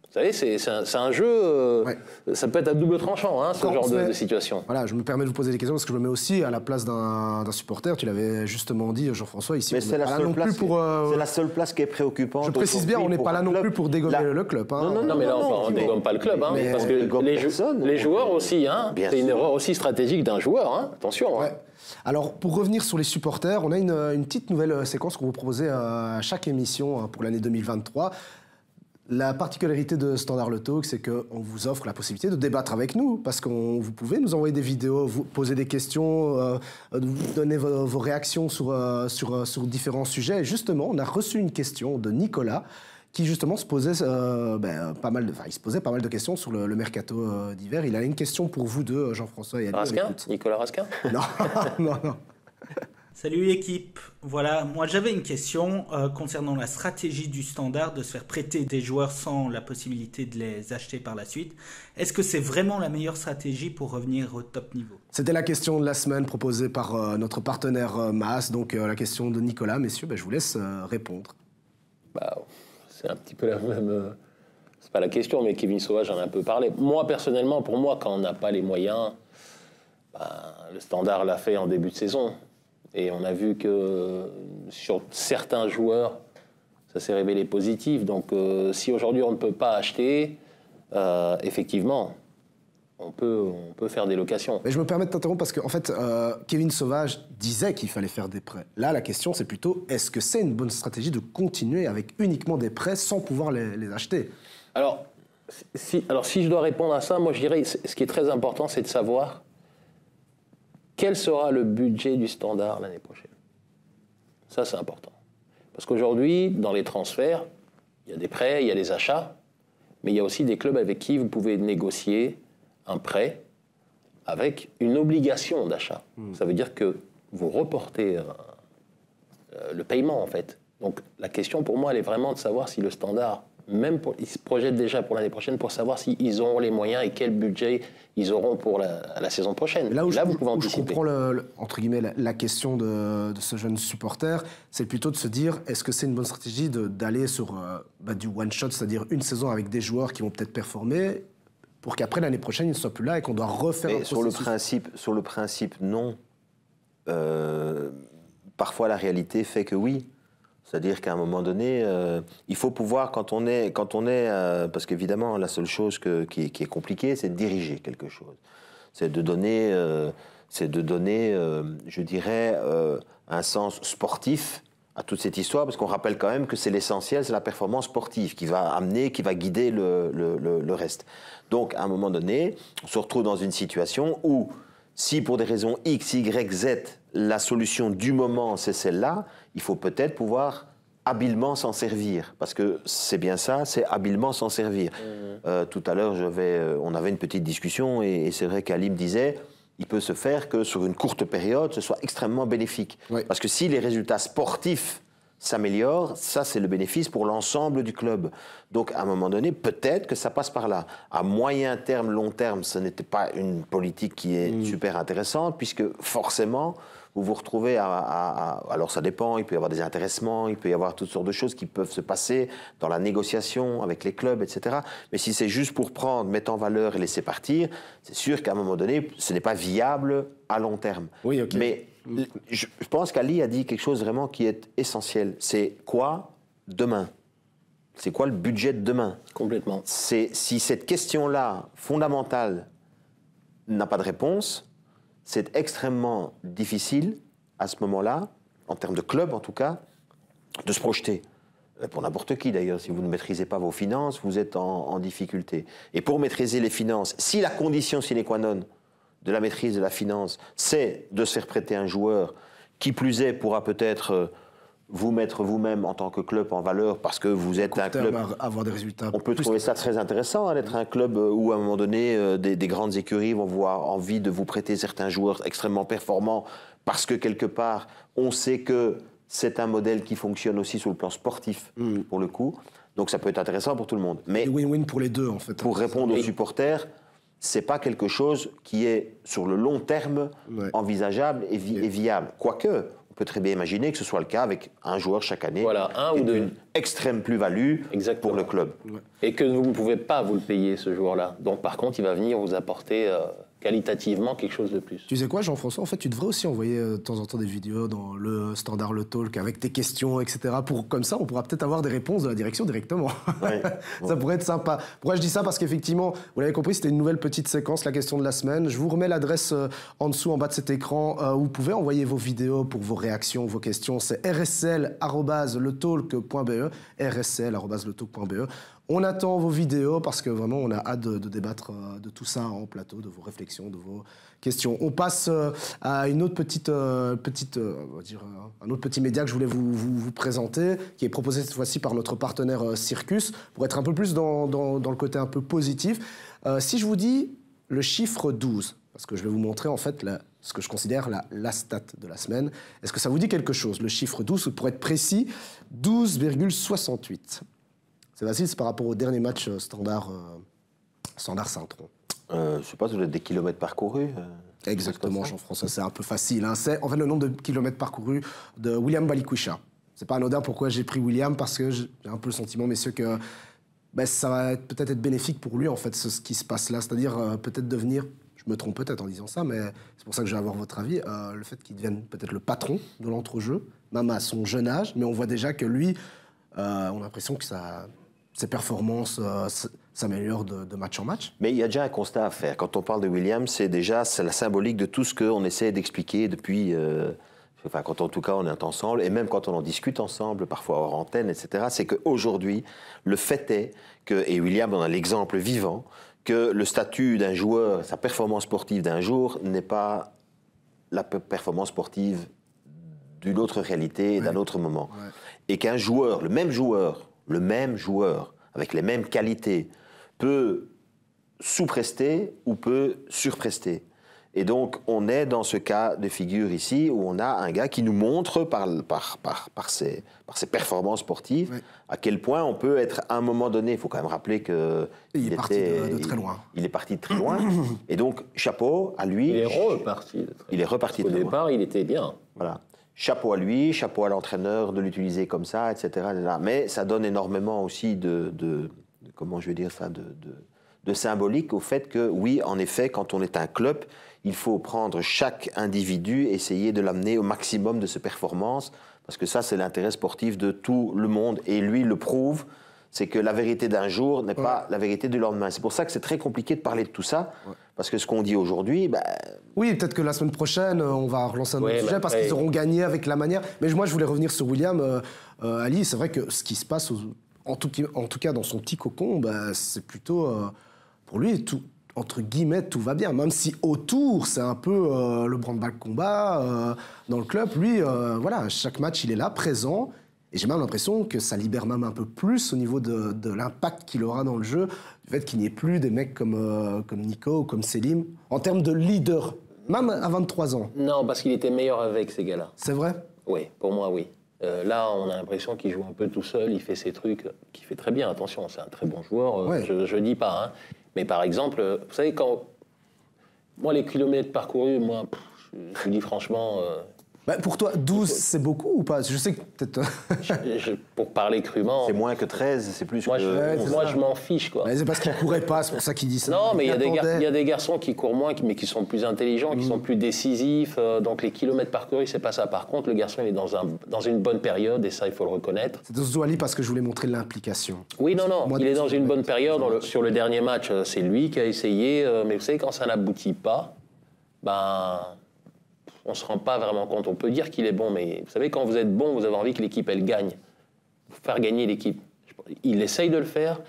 Vous savez, c'est un jeu... Ça peut être à double tranchant, hein, ce genre de situation. Voilà, je me permets de vous poser des questions parce que je me mets aussi à la place d'un supporter. Tu l'avais justement dit, Jean-François, ici. Mais c'est la seule place qui est préoccupante. Je précise bien, on n'est pas là non plus pour dégommer le club. Hein. Non, mais là, on ne dégomme pas le club. Hein, parce que les joueurs aussi, hein, c'est une erreur aussi stratégique d'un joueur. Hein, attention. Hein. Alors, pour revenir sur les supporters, on a une petite nouvelle séquence qu'on vous proposait à chaque émission pour l'année 2023. La particularité de Standard Le Talk, c'est qu'on vous offre la possibilité de débattre avec nous, parce que vous pouvez nous envoyer des vidéos, vous poser des questions, vous donner vos réactions sur différents sujets. Et justement, on a reçu une question de Nicolas, qui justement se posait pas mal de questions sur le mercato d'hiver. Il a une question pour vous deux, Jean-François et Ali. Raskin ? Nicolas Raskin ? Non, non. Salut équipe, voilà, moi j'avais une question concernant la stratégie du Standard de se faire prêter des joueurs sans la possibilité de les acheter par la suite. Est-ce que c'est vraiment la meilleure stratégie pour revenir au top niveau ? C'était la question de la semaine proposée par notre partenaire MAS, donc la question de Nicolas. Messieurs, je vous laisse répondre. C'est un petit peu la même... c'est pas la question, mais Kevin Sauvage en a un peu parlé. Moi, personnellement, pour moi, quand on n'a pas les moyens, le Standard l'a fait en début de saison. Et on a vu que sur certains joueurs, ça s'est révélé positif. Donc, si aujourd'hui on ne peut pas acheter, effectivement, on peut faire des locations. Mais je me permets de t'interrompre parce qu'en fait, Kevin Sauvage disait qu'il fallait faire des prêts. Là, la question, c'est plutôt, est-ce que c'est une bonne stratégie de continuer avec uniquement des prêts sans pouvoir les acheter ? Alors, si je dois répondre à ça, moi je dirais, ce qui est très important, c'est de savoir quel sera le budget du Standard l'année prochaine. Ça, c'est important. Parce qu'aujourd'hui, dans les transferts, il y a des prêts, il y a des achats, mais il y a aussi des clubs avec qui vous pouvez négocier un prêt avec une obligation d'achat. Ça veut dire que vous reportez le paiement, en fait. Donc, la question, pour moi, elle est vraiment de savoir si le Standard, ils se projettent déjà pour l'année prochaine pour savoir s'ils auront les moyens et quel budget ils auront pour la saison prochaine. Là où vous pouvez anticiper. Je comprends entre guillemets la question de ce jeune supporter, c'est plutôt de se dire, est-ce que c'est une bonne stratégie d'aller sur du one-shot, c'est-à-dire une saison avec des joueurs qui vont peut-être performer, pour qu'après l'année prochaine ils ne soient plus là et qu'on doit refaire un processus. Sur le principe, non. Parfois la réalité fait que oui. C'est-à-dire qu'à un moment donné, il faut pouvoir, quand on est parce qu'évidemment, la seule chose qui est compliquée, c'est de diriger quelque chose. C'est de donner, je dirais, un sens sportif à toute cette histoire, parce qu'on rappelle quand même que c'est l'essentiel, c'est la performance sportive qui va guider le reste. Donc, à un moment donné, on se retrouve dans une situation où, si pour des raisons X, Y, Z, la solution du moment, c'est celle-là, il faut peut-être pouvoir habilement s'en servir. Parce que c'est bien ça, c'est habilement s'en servir. Tout à l'heure, on avait une petite discussion et c'est vrai qu'Ali me disait, il peut se faire que sur une courte période, ce soit extrêmement bénéfique. Oui. Parce que si les résultats sportifs s'améliorent, ça c'est le bénéfice pour l'ensemble du club. Donc à un moment donné, peut-être que ça passe par là. À moyen terme, long terme, ce n'était pas une politique qui est super intéressante, puisque forcément, vous vous retrouvez alors ça dépend, il peut y avoir des intéressements, il peut y avoir toutes sortes de choses qui peuvent se passer dans la négociation avec les clubs, etc. Mais si c'est juste pour prendre, mettre en valeur et laisser partir, c'est sûr qu'à un moment donné, ce n'est pas viable à long terme. Oui, ok. Mais je pense qu'Ali a dit quelque chose vraiment qui est essentiel. C'est quoi demain ? C'est quoi le budget de demain ? Complètement. Si cette question-là, fondamentale, n'a pas de réponse, c'est extrêmement difficile, à ce moment-là, en termes de club en tout cas, de se projeter. Pour n'importe qui d'ailleurs, si vous ne maîtrisez pas vos finances, vous êtes en difficulté. Et pour maîtriser les finances, si la condition sine qua non de la maîtrise de la finance, c'est de se faire prêter un joueur qui plus est pourra peut-être vous mettre vous-même en tant que club en valeur parce que vous êtes un club... avoir des résultats. On peut trouver ça très intéressant, d'être un club où à un moment donné, des grandes écuries vont avoir envie de vous prêter certains joueurs extrêmement performants parce que quelque part, on sait que c'est un modèle qui fonctionne aussi sur le plan sportif, pour le coup. Donc ça peut être intéressant pour tout le monde. Mais win-win pour les deux, en fait. Pour répondre aux supporters, c'est pas quelque chose qui est sur le long terme envisageable et viable. Quoique, on peut très bien imaginer que ce soit le cas avec un joueur chaque année. Voilà, un ou deux. Une extrême plus-value pour le club. Et que vous ne pouvez pas vous le payer, ce joueur-là. Donc par contre, il va venir vous apporter qualitativement quelque chose de plus. Tu sais quoi, Jean-François? En fait, tu devrais aussi envoyer de temps en temps des vidéos dans le Standard, le Talk, avec tes questions, etc. Comme ça, on pourra peut-être avoir des réponses de la direction directement. Ça pourrait être sympa. Pourquoi je dis ça? Parce qu'effectivement, vous l'avez compris, c'était une nouvelle petite séquence, la question de la semaine. Je vous remets l'adresse en dessous, en bas de cet écran, où vous pouvez envoyer vos vidéos pour vos réactions, vos questions. C'est rsl@letalk.be, rsl@letalk.be. On attend vos vidéos parce que vraiment, on a hâte de débattre de tout ça en plateau, de vos réflexions, de vos questions. On passe à une autre on va dire, un autre petit média que je voulais vous présenter, qui est proposé cette fois-ci par notre partenaire Circus, pour être un peu plus dans le côté un peu positif. Si je vous dis le chiffre 12, parce que je vais vous montrer en fait ce que je considère la stat de la semaine, est-ce que ça vous dit quelque chose? Le chiffre 12, pour être précis, 12,68. C'est facile, c'est par rapport au dernier match Standard Saint-Tron. Je sais pas, ça doit être des kilomètres parcourus. Exactement, Jean-François, c'est un peu facile. Hein. C'est en fait le nombre de kilomètres parcourus de William Balikwisha. C'est pas anodin pourquoi j'ai pris William, parce que j'ai un peu le sentiment, messieurs, que ça va peut-être être bénéfique pour lui, en fait, ce qui se passe là. C'est-à-dire peut-être devenir, je me trompe peut-être en disant ça, mais c'est pour ça que je vais avoir votre avis, le fait qu'il devienne peut-être le patron de l'entrejeu, même à son jeune âge, mais on voit déjà que lui, on a l'impression que ses performances s'améliorent de match en match. Mais il y a déjà un constat à faire. Quand on parle de William, c'est la symbolique de tout ce qu'on essaie d'expliquer depuis... quand en tout cas on est ensemble, et même quand on en discute ensemble, parfois hors antenne, etc., c'est qu'aujourd'hui, le fait est que, et William en a l'exemple vivant, que le statut d'un joueur, sa performance sportive d'un jour n'est pas la performance sportive d'une autre réalité, d'un autre moment. Et qu'un joueur, le même joueur, avec les mêmes qualités, peut sous-prester ou peut surprester. Et donc, on est dans ce cas de figure ici, où on a un gars qui nous montre par ses performances sportives à quel point on peut être, à un moment donné, il faut quand même rappeler qu'il est parti de très loin. Il est parti de très loin. Et donc, chapeau à lui. Il est reparti de très loin. Il est reparti de très loin. Au départ, il était bien. Voilà. Chapeau à lui, chapeau à l'entraîneur de l'utiliser comme ça, etc. Mais ça donne énormément aussi comment je vais dire ça, de symbolique au fait que, oui, en effet, quand on est un club, il faut prendre chaque individu, essayer de l'amener au maximum de ses performances, parce que ça, c'est l'intérêt sportif de tout le monde. Et lui le prouve, c'est que la vérité d'un jour n'est pas la vérité du lendemain. C'est pour ça que c'est très compliqué de parler de tout ça, parce que ce qu'on dit aujourd'hui... Oui, peut-être que la semaine prochaine, on va relancer un autre sujet, parce qu'ils auront gagné avec la manière. Mais moi, je voulais revenir sur William. Ali, c'est vrai que ce qui se passe, en tout cas dans son petit cocon, c'est plutôt... pour lui, entre guillemets, tout va bien. Même si autour, c'est un peu le branle-bas de combat dans le club. Lui, voilà, chaque match, il est là, présent. Et j'ai même l'impression que ça libère même un peu plus au niveau de l'impact qu'il aura dans le jeu, du fait qu'il n'y ait plus des mecs comme Nico ou comme Selim, en termes de leader, même à 23 ans. Non, parce qu'il était meilleur avec ces gars-là. C'est vrai? Oui, pour moi, oui. Là, on a l'impression qu'il joue un peu tout seul, il fait ses trucs, qu'il fait très bien, attention, c'est un très bon joueur, je dis pas. Hein. Mais par exemple, vous savez, moi, les kilomètres parcourus, je vous dis franchement... pour toi, 12, c'est beaucoup ou pas? Je sais que peut-être... pour parler crûment... C'est moins que 13, c'est plus moi, que... Moi, je m'en fiche, quoi. Mais c'est parce qu'il ne courait pas, c'est pour ça qu'il dit ça. Non, mais il y a des garçons qui courent moins, mais qui sont plus intelligents, qui sont plus décisifs. Donc les kilomètres parcourus, c'est pas ça. Par contre, le garçon, il est dans une bonne période, et ça, il faut le reconnaître. C'est Zouali parce que je voulais montrer l'implication. Oui, non, il est dans une bonne période. Sur le dernier match, c'est lui qui a essayé. Mais vous savez, quand ça n'aboutit pas, on ne se rend pas vraiment compte. On peut dire qu'il est bon, mais vous savez, quand vous êtes bon, vous avez envie que l'équipe, elle gagne. faire gagner l'équipe. Il essaye de le faire,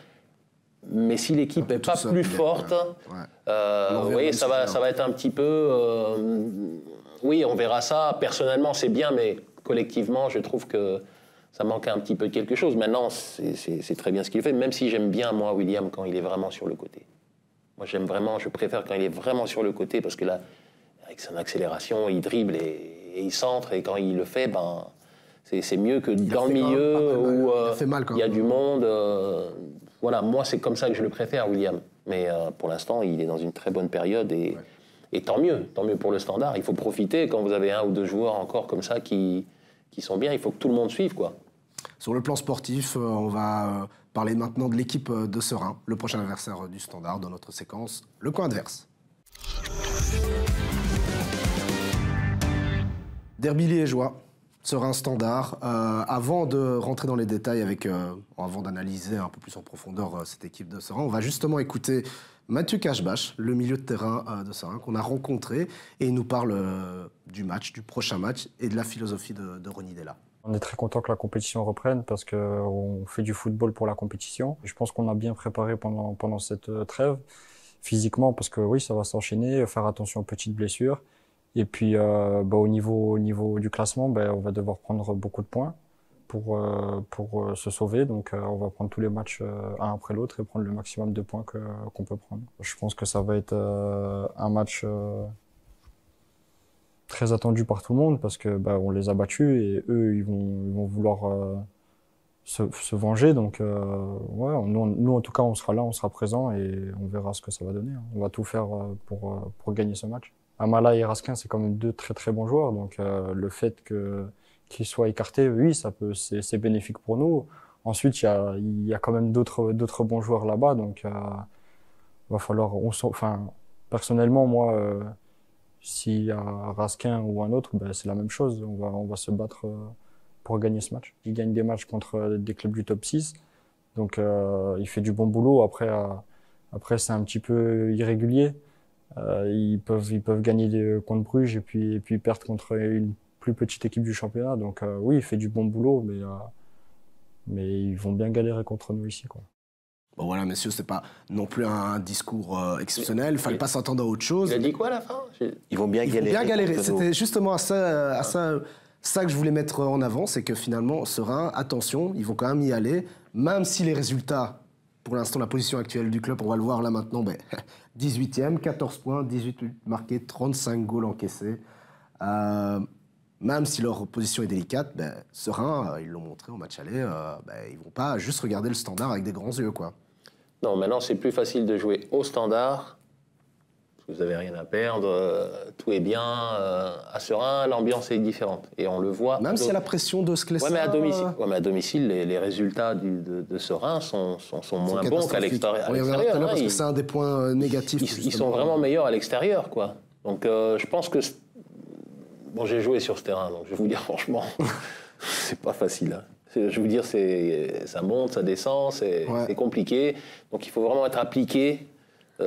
mais si l'équipe n'est pas plus forte, vous voyez, ça va être un petit peu... oui, on verra ça. Personnellement, c'est bien, mais collectivement, je trouve que ça manque un petit peu de quelque chose. Maintenant, c'est très bien ce qu'il fait, même si j'aime bien, moi, William, quand il est vraiment sur le côté. Moi, je préfère quand il est vraiment sur le côté, parce que là, avec son accélération, il dribble et il centre, et quand il le fait, c'est mieux que dans le milieu où il y a du monde. Voilà, moi, c'est comme ça que je le préfère, William. Mais pour l'instant, il est dans une très bonne période, et tant mieux pour le Standard. Il faut profiter quand vous avez 1 ou 2 joueurs encore comme ça qui sont bien. Il faut que tout le monde suive, quoi. Sur le plan sportif, on va parler maintenant de l'équipe de Serein, le prochain adversaire du Standard dans notre séquence, le camp adverse. Derby liégeois, Serein Standard. Avant de rentrer dans les détails, avant d'analyser un peu plus en profondeur cette équipe de Serein, on va justement écouter Mathieu Cashbash, le milieu de terrain de Serein, qu'on a rencontré, et il nous parle du match, du prochain match, et de la philosophie de Ronny Della. On est très content que la compétition reprenne parce qu'on fait du football pour la compétition. Je pense qu'on a bien préparé pendant cette trêve, physiquement, parce que oui, ça va s'enchaîner, faire attention aux petites blessures. Et puis au niveau du classement, on va devoir prendre beaucoup de points pour se sauver. Donc on va prendre tous les matchs un après l'autre et prendre le maximum de points qu'on peut prendre. Je pense que ça va être un match très attendu par tout le monde parce que on les a battus et eux ils vont vouloir se venger. Donc nous en tout cas on sera là, on sera présent et on verra ce que ça va donner. On va tout faire pour gagner ce match. Amala et Raskin, c'est quand même 2 très très bons joueurs, donc le fait qu'ils soient écartés, oui, c'est bénéfique pour nous. Ensuite, il y a quand même d'autres bons joueurs là-bas, donc va falloir. Personnellement, moi, s'il y a Raskin ou un autre, c'est la même chose. On va se battre pour gagner ce match. Il gagne des matchs contre des clubs du top 6, donc il fait du bon boulot. Après c'est un petit peu irrégulier. Ils peuvent gagner contre Bruges et puis perdre contre une plus petite équipe du championnat. Donc oui, il fait du bon boulot, mais ils vont bien galérer contre nous ici, quoi. Bon voilà, messieurs, c'est pas non plus un discours exceptionnel. Il fallait pas s'attendre à autre chose. Il a dit quoi à la fin? Ils vont bien galérer. C'était justement à ça que je voulais mettre en avant, c'est que finalement, Serein, attention, ils vont quand même y aller, même si les résultats, pour l'instant, la position actuelle du club, on va le voir là maintenant, 18e, 14 points, 18 buts marqués, 35 goals encaissés. Même si leur position est délicate, Serein, ils l'ont montré au match aller, ils vont pas juste regarder le Standard avec des grands yeux, quoi. Non, maintenant c'est plus facile de jouer au Standard, parce que vous n'avez rien à perdre, tout est bien. À Serein, l'ambiance est différente, et on le voit. Même s'il y a la pression de ce que mais à domicile, les résultats de Serein sont moins bons qu'à l'extérieur. Oui, on verra tout à l'heure, parce que c'est un des points négatifs. Ils sont vraiment meilleurs à l'extérieur, quoi. Donc je pense que... Bon, j'ai joué sur ce terrain, donc je vais vous dire franchement, c'est pas facile. Hein. Je vais vous dire, ça monte, ça descend, c'est compliqué. Donc il faut vraiment être appliqué.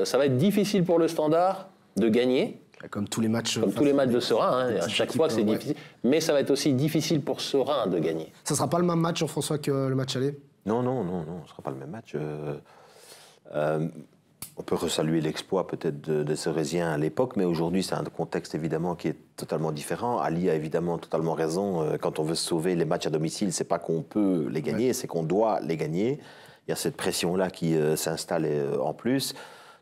Ça va être difficile pour le Standard de gagner. Comme tous les matchs. Comme tous les matchs de Serein, à chaque fois c'est difficile. Mais ça va être aussi difficile pour Serein de gagner. Ça sera pas le même match, Jean-François, que le match aller? Non, ce sera pas le même match. On peut resaluer l'exploit peut-être de Cereziens à l'époque, mais aujourd'hui c'est un contexte évidemment qui est totalement différent. Ali a évidemment totalement raison. Quand on veut sauver les matchs à domicile, c'est pas qu'on peut les gagner, c'est qu'on doit les gagner. Il y a cette pression-là qui s'installe en plus.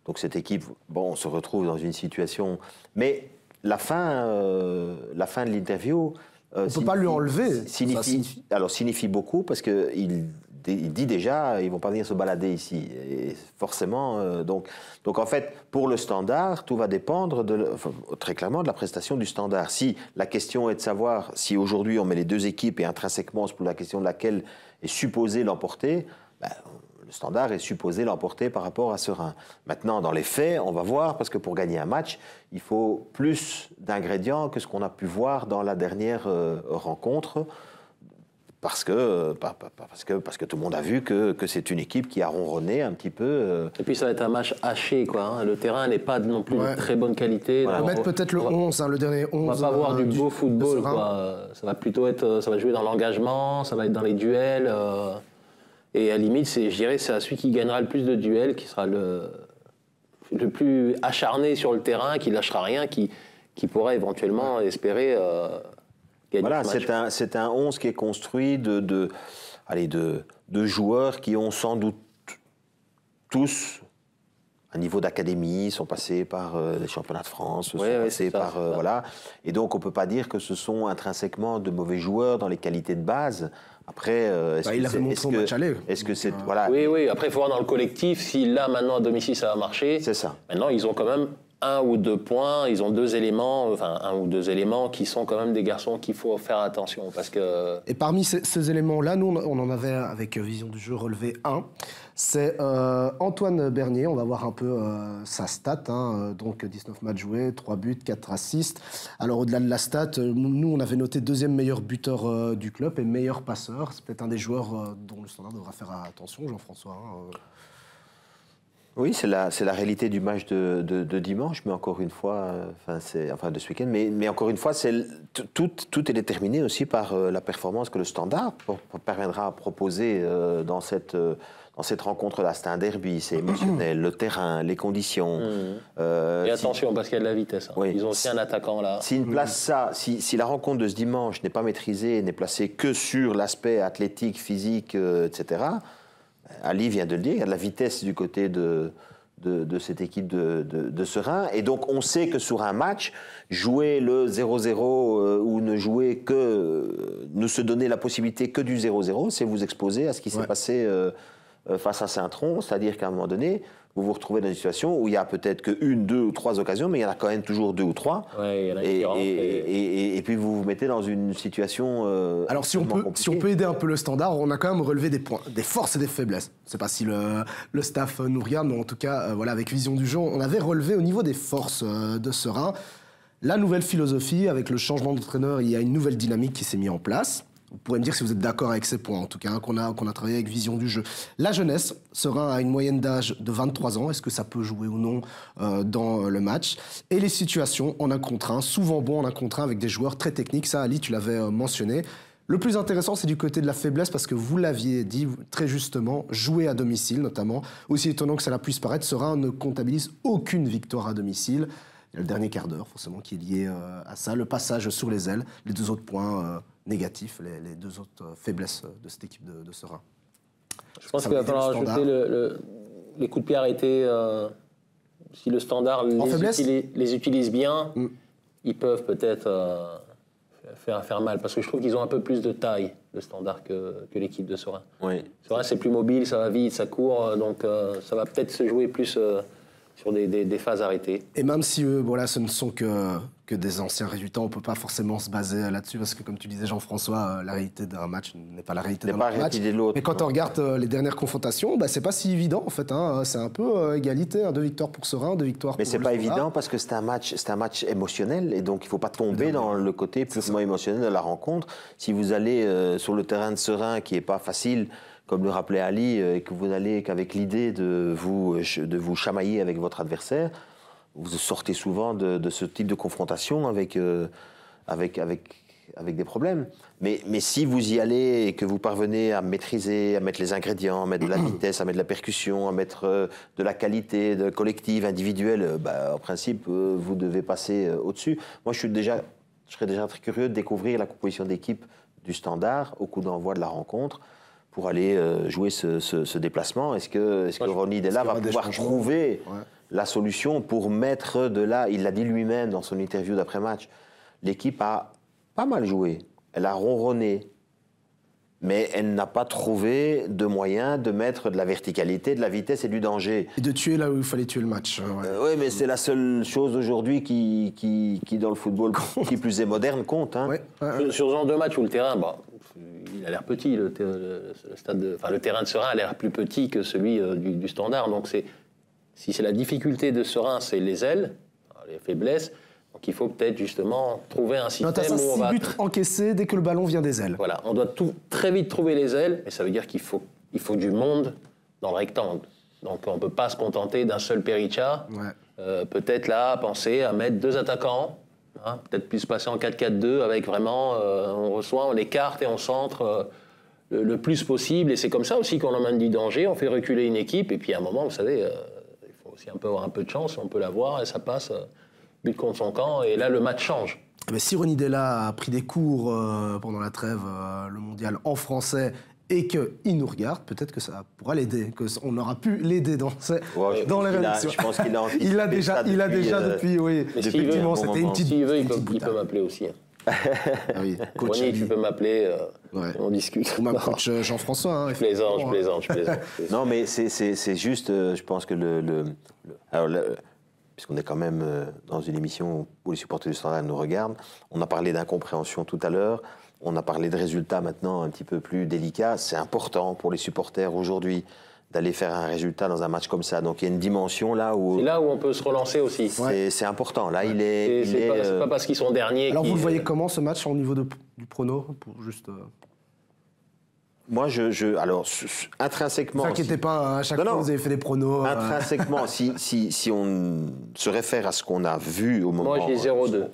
Donc cette équipe, on se retrouve dans une situation. Mais la fin de l'interview, on ne peut pas lui enlever. Signifie beaucoup parce que il dit déjà, ils vont pas venir se balader ici. Et forcément, donc en fait, pour le Standard, tout va dépendre très clairement de la prestation du Standard. Si la question est de savoir si aujourd'hui on met les 2 équipes et intrinsèquement, c'est pour la question de laquelle est supposé l'emporter, le Standard est supposé l'emporter par rapport à Serein. Maintenant, dans les faits, on va voir, parce que pour gagner un match, il faut plus d'ingrédients que ce qu'on a pu voir dans la dernière rencontre. parce que tout le monde a vu que c'est une équipe qui a ronronné un petit peu. Et puis ça va être un match haché, quoi. Hein. Le terrain n'est pas non plus de très bonne qualité. On va mettre peut-être le 11, le dernier 11. On va pas avoir du beau football, quoi. Ça va plutôt être, ça va jouer dans l'engagement, ça va être dans les duels. Et à la limite, je dirais, c'est celui qui gagnera le plus de duels, qui sera le plus acharné sur le terrain, qui lâchera rien, qui pourra éventuellement espérer gagner voilà, ce match. c'est un 11 qui est construit de joueurs qui ont sans doute tous un niveau d'académie, sont passés par les championnats de France, voilà. Et donc on peut pas dire que ce sont intrinsèquement de mauvais joueurs dans les qualités de base. Après, est-ce que c'est voilà. Oui. Après, il faut voir dans le collectif si là maintenant à domicile ça va marcher. C'est ça. Maintenant, ils ont quand même 1 ou 2 points. Ils ont 2 éléments, enfin 1 ou 2 éléments qui sont quand même des garçons qu'il faut faire attention parce que. Et parmi ces éléments-là, nous on en avait avec Vision du Jeu relevé un. C'est Antoine Bernier. On va voir un peu sa stat. Donc 19 matchs joués, 3 buts, 4 assists. Alors au-delà de la stat, nous on avait noté 2e meilleur buteur du club et meilleur passeur. C'est peut-être un des joueurs dont le Standard devra faire attention, Jean-François. Oui, c'est la réalité du match de dimanche, mais encore une fois, de ce week-end. Mais encore une fois, tout est déterminé aussi par la performance que le Standard parviendra à proposer dans cette rencontre-là. C'est un derby, c'est émotionnel, le terrain, les conditions. Et attention, parce qu'il y a de la vitesse. Oui. Ils ont aussi un attaquant là. Si la rencontre de ce dimanche n'est pas maîtrisée, n'est placée que sur l'aspect athlétique, physique, etc., Ali vient de le dire, il y a de la vitesse du côté de cette équipe de Seraing. Et donc, on sait que sur un match, jouer le 0-0 ou ne jouer ne se donner la possibilité que du 0-0, c'est vous exposer à ce qui s'est passé face à Saint-Tron. C'est-à-dire qu'à un moment donné, vous vous retrouvez dans une situation où il y a peut-être que 1, 2 ou 3 occasions, mais il y en a quand même toujours 2 ou 3. Ouais, il y en a qui rentrent et puis vous vous mettez dans une situation. Alors si on peut aider un peu le Standard, on a quand même relevé des points, des forces et des faiblesses. Je ne sais pas si le staff nous regarde, mais en tout cas, avec Vision du Jeu, on avait relevé au niveau des forces de Seraing la nouvelle philosophie. Avec le changement d'entraîneur, il y a une nouvelle dynamique qui s'est mise en place. Vous pourrez me dire si vous êtes d'accord avec ces points, en tout cas, qu'on a travaillé avec Vision du Jeu. La jeunesse, Seraing a une moyenne d'âge de 23 ans. Est-ce que ça peut jouer ou non dans le match? Et les situations en 1 contre 1, souvent bon en 1 contre 1 avec des joueurs très techniques. Ça, Ali, tu l'avais mentionné. Le plus intéressant, c'est du côté de la faiblesse, parce que vous l'aviez dit très justement, jouer à domicile notamment. Aussi étonnant que cela puisse paraître, Seraing ne comptabilise aucune victoire à domicile. Il y a le dernier quart d'heure, forcément, qui est lié à ça. Le passage sur les ailes, les 2 autres points négatifs, les 2 autres faiblesses de cette équipe de Seraing. Je pense qu'il va falloir ajouter les coups de pied arrêtés. Si le Standard les utilise bien, ils peuvent peut-être faire mal. Parce que je trouve qu'ils ont un peu plus de taille, le Standard, que l'équipe de Seraing. Oui. Seraing, c'est plus mobile, ça va vite, ça court. Donc ça va peut-être se jouer plus sur des phases arrêtées. Et même si ce ne sont que des anciens résultats, on ne peut pas forcément se baser là-dessus, parce que comme tu disais Jean-François, la réalité d'un match n'est pas la réalité d'un match. Mais quand on regarde les dernières confrontations, c'est pas si évident en fait. C'est un peu égalité, 2 victoires pour Seraing, 2 victoires pour le Standard. Mais c'est pas évident parce que c'est un match émotionnel, et donc il ne faut pas tomber dans le côté purement émotionnel de la rencontre. Si vous allez sur le terrain de Seraing, qui n'est pas facile, comme le rappelait Ali, et que vous n'allez qu'avec l'idée de vous chamailler avec votre adversaire, vous sortez souvent de ce type de confrontation avec des problèmes. Mais si vous y allez et que vous parvenez à maîtriser, à mettre les ingrédients, à mettre de la vitesse, à mettre de la percussion, à mettre de la qualité collective, individuelle, en principe, vous devez passer au-dessus. Moi, je serais déjà très curieux de découvrir la composition d'équipe du Standard au coup d'envoi de la rencontre, pour aller jouer ce déplacement. Est-ce que Ronny Della va pouvoir trouver la solution pour mettre de là? Il l'a dit lui-même dans son interview d'après-match. L'équipe a pas mal joué. Elle a ronronné. Mais elle n'a pas trouvé de moyen de mettre de la verticalité, de la vitesse et du danger. Et de tuer là où il fallait tuer le match. Oui, mais c'est la seule chose aujourd'hui qui dans le football, qui plus est moderne, compte. Sur ce genre de match où le terrain, il a l'air petit, le terrain de Seraing a l'air plus petit que celui du Standard. Donc si c'est la difficulté de Seraing, c'est les ailes, les faiblesses. Donc il faut peut-être justement trouver un Non, système t'as ça, où on 6 va... buts encaissés dès que le ballon vient des ailes. Voilà, on doit très vite trouver les ailes, et ça veut dire qu'il faut du monde dans le rectangle. Donc on ne peut pas se contenter d'un seul Perica. Ouais. Peut-être là, penser à mettre 2 attaquants, hein, peut-être plus passer en 4-4-2 avec vraiment, on reçoit, on écarte et on centre le plus possible. Et c'est comme ça aussi qu'on emmène du danger, on fait reculer une équipe, et puis à un moment, vous savez, il faut aussi avoir un peu de chance, on peut l'avoir, et ça passe, but contre son camp, et là le match change. Mais si Ronny Della a pris des cours pendant la trêve, le mondial en français, et qu'il nous regarde, peut-être que ça pourra l'aider, qu'on aura pu l'aider dans les rédactions. Je pense qu'il a il a déjà depuis, oui. Effectivement, c'était une petite. S'il veut, il peut m'appeler aussi. Ah oui, coach. Ronny, tu peux m'appeler, on discute. Ou même coach Jean-François. Hein, je plaisante. Non, mais c'est juste, je pense que puisqu'on est quand même dans une émission où les supporters du Standard nous regardent, on a parlé d'incompréhension tout à l'heure, on a parlé de résultats maintenant un petit peu plus délicats. C'est important pour les supporters aujourd'hui d'aller faire un résultat dans un match comme ça. Donc il y a une dimension là où... C'est là où on peut se relancer aussi. C'est important. Là, c'est pas parce qu'ils sont derniers. Alors vous le voyez comment ce match au niveau du prono pour juste... Moi, alors, intrinsèquement... Ne vous inquiétez pas, à chaque fois vous avez fait des pronos. Intrinsèquement, si on se réfère à ce qu'on a vu au moment... Moi, j'ai 0-2.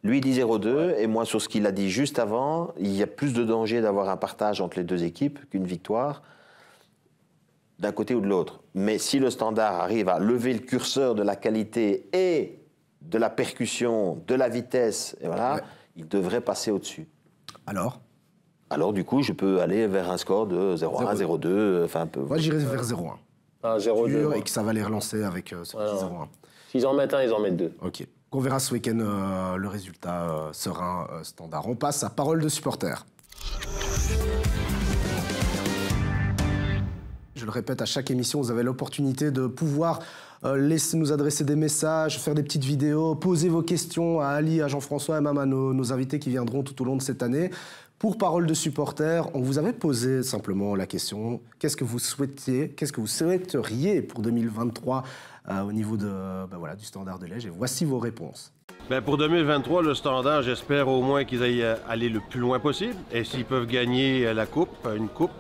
Lui, il dit 0-2, et moi, sur ce qu'il a dit juste avant, il y a plus de danger d'avoir un partage entre les deux équipes qu'une victoire, d'un côté ou de l'autre. Mais si le Standard arrive à lever le curseur de la qualité et de la percussion, de la vitesse, et voilà, il devrait passer au-dessus. Alors, du coup, je peux aller vers un score de 0-1, 0-2, enfin un peu... Moi, j'irai vers 0-1. Ah, 0-2. Et que ça va les relancer avec ce petit 0-1. S'ils en mettent un, ils en mettent 2. Ok. On verra ce week-end le résultat serein Standard. On passe à parole de supporter. Je le répète, à chaque émission, vous avez l'opportunité de pouvoir laisser nous adresser des messages, faire des petites vidéos, poser vos questions à Ali, à Jean-François et même à nos invités qui viendront tout au long de cette année. Pour parole de supporter, on vous avait posé simplement la question qu'est-ce que vous souhaiteriez pour 2023 au niveau du Standard de Liège, et voici vos réponses. Pour 2023, le Standard, j'espère au moins qu'ils aillent aller le plus loin possible. Et s'ils peuvent gagner une coupe,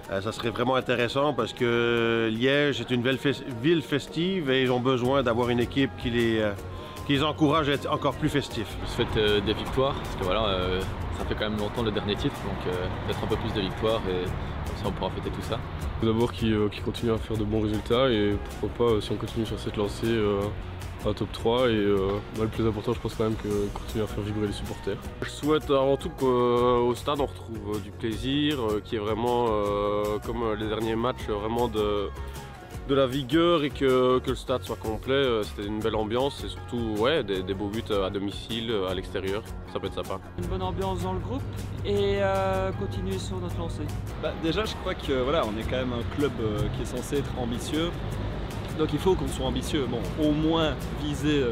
ça serait vraiment intéressant parce que Liège est une ville festive et ils ont besoin d'avoir une équipe qui les encourage à être encore plus festifs. Je souhaite des victoires parce que voilà, ça fait quand même longtemps le dernier titre, donc peut-être un peu plus de victoires et comme ça on pourra fêter tout ça. D'abord qu'ils continuent à faire de bons résultats et pourquoi pas, si on continue sur cette lancée, un top 3 et le plus important je pense quand même que continuer à faire vibrer les supporters. Je souhaite avant tout qu'au stade on retrouve du plaisir, qu'il y ait vraiment, comme les derniers matchs, vraiment de la vigueur et que le stade soit complet. C'était une belle ambiance et surtout des beaux buts à domicile, à l'extérieur, ça peut être sympa. Une bonne ambiance dans le groupe et continuer sur notre lancée. Déjà je crois que voilà, on est quand même un club qui est censé être ambitieux, donc il faut qu'on soit ambitieux, au moins viser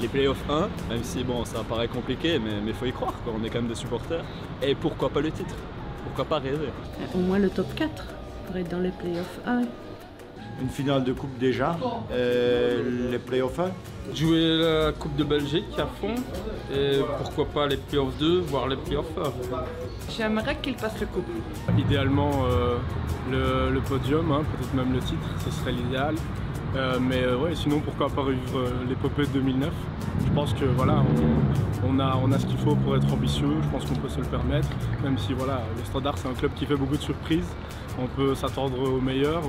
les playoffs 1, même si ça paraît compliqué, mais il faut y croire, quoi. On est quand même des supporters, et pourquoi pas le titre, pourquoi pas rêver. Au moins le top 4 pour être dans les playoffs 1. Une finale de coupe déjà, les playoffs 1. Jouer la Coupe de Belgique à fond et pourquoi pas les playoffs 2, voire les playoffs 1. J'aimerais qu'il passe le coupe. Idéalement le podium, peut-être même le titre, ce serait l'idéal. Sinon pourquoi pas revivre l'épopée de 2009. Je pense que voilà, on a ce qu'il faut pour être ambitieux, je pense qu'on peut se le permettre, même si voilà, le Standard c'est un club qui fait beaucoup de surprises, on peut s'attendre au meilleur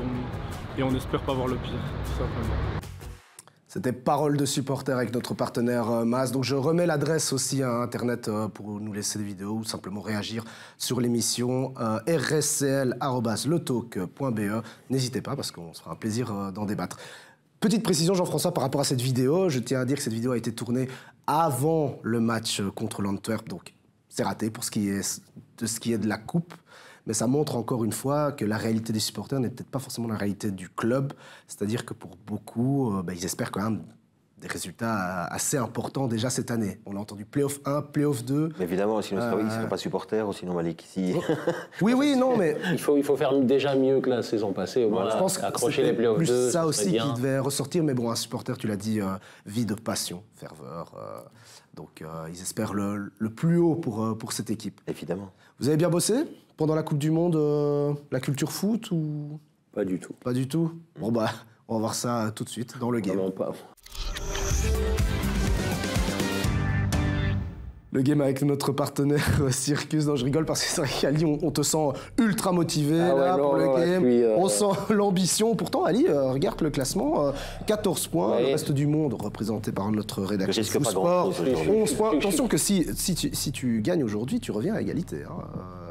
et on espère pas voir le pire, tout simplement. C'était Parole de supporter avec notre partenaire Mas. Donc je remets l'adresse aussi à Internet pour nous laisser des vidéos ou simplement réagir sur l'émission rscl@letalk.be. N'hésitez pas parce qu'on se fera un plaisir d'en débattre. Petite précision Jean-François par rapport à cette vidéo. Je tiens à dire que cette vidéo a été tournée avant le match contre l'Antwerp. Donc c'est raté pour ce qui est de la coupe. Mais ça montre encore une fois que la réalité des supporters n'est peut-être pas forcément la réalité du club. C'est-à-dire que pour beaucoup, ils espèrent quand même des résultats assez importants déjà cette année. On a entendu Playoff 1, Playoff 2. Mais évidemment, sinon il ne serait pas supporter, ou sinon Malik. Si... Oui, non, mais... Il faut faire déjà mieux que la saison passée. Au moins, je pense accrocher les que Playoff 2. Plus ça aussi qui devait ressortir, mais bon, un supporter, tu l'as dit, vie de passion, ferveur. Donc ils espèrent le plus haut pour cette équipe. Évidemment. Vous avez bien bossé pendant la Coupe du Monde, la culture foot ou... Pas du tout. Pas du tout. Bon bah, on va voir ça tout de suite dans le game. Non, pas. Le game avec notre partenaire Circus. Non, je rigole parce que c'est vrai qu'Ali, on te sent ultra motivé pour le game. On sent l'ambition. Pourtant, Ali, regarde le classement. 14 points. Ouais. Le reste du monde, représenté par notre rédaction Sport. 11 points. Attention que si tu gagnes aujourd'hui, tu reviens à égalité.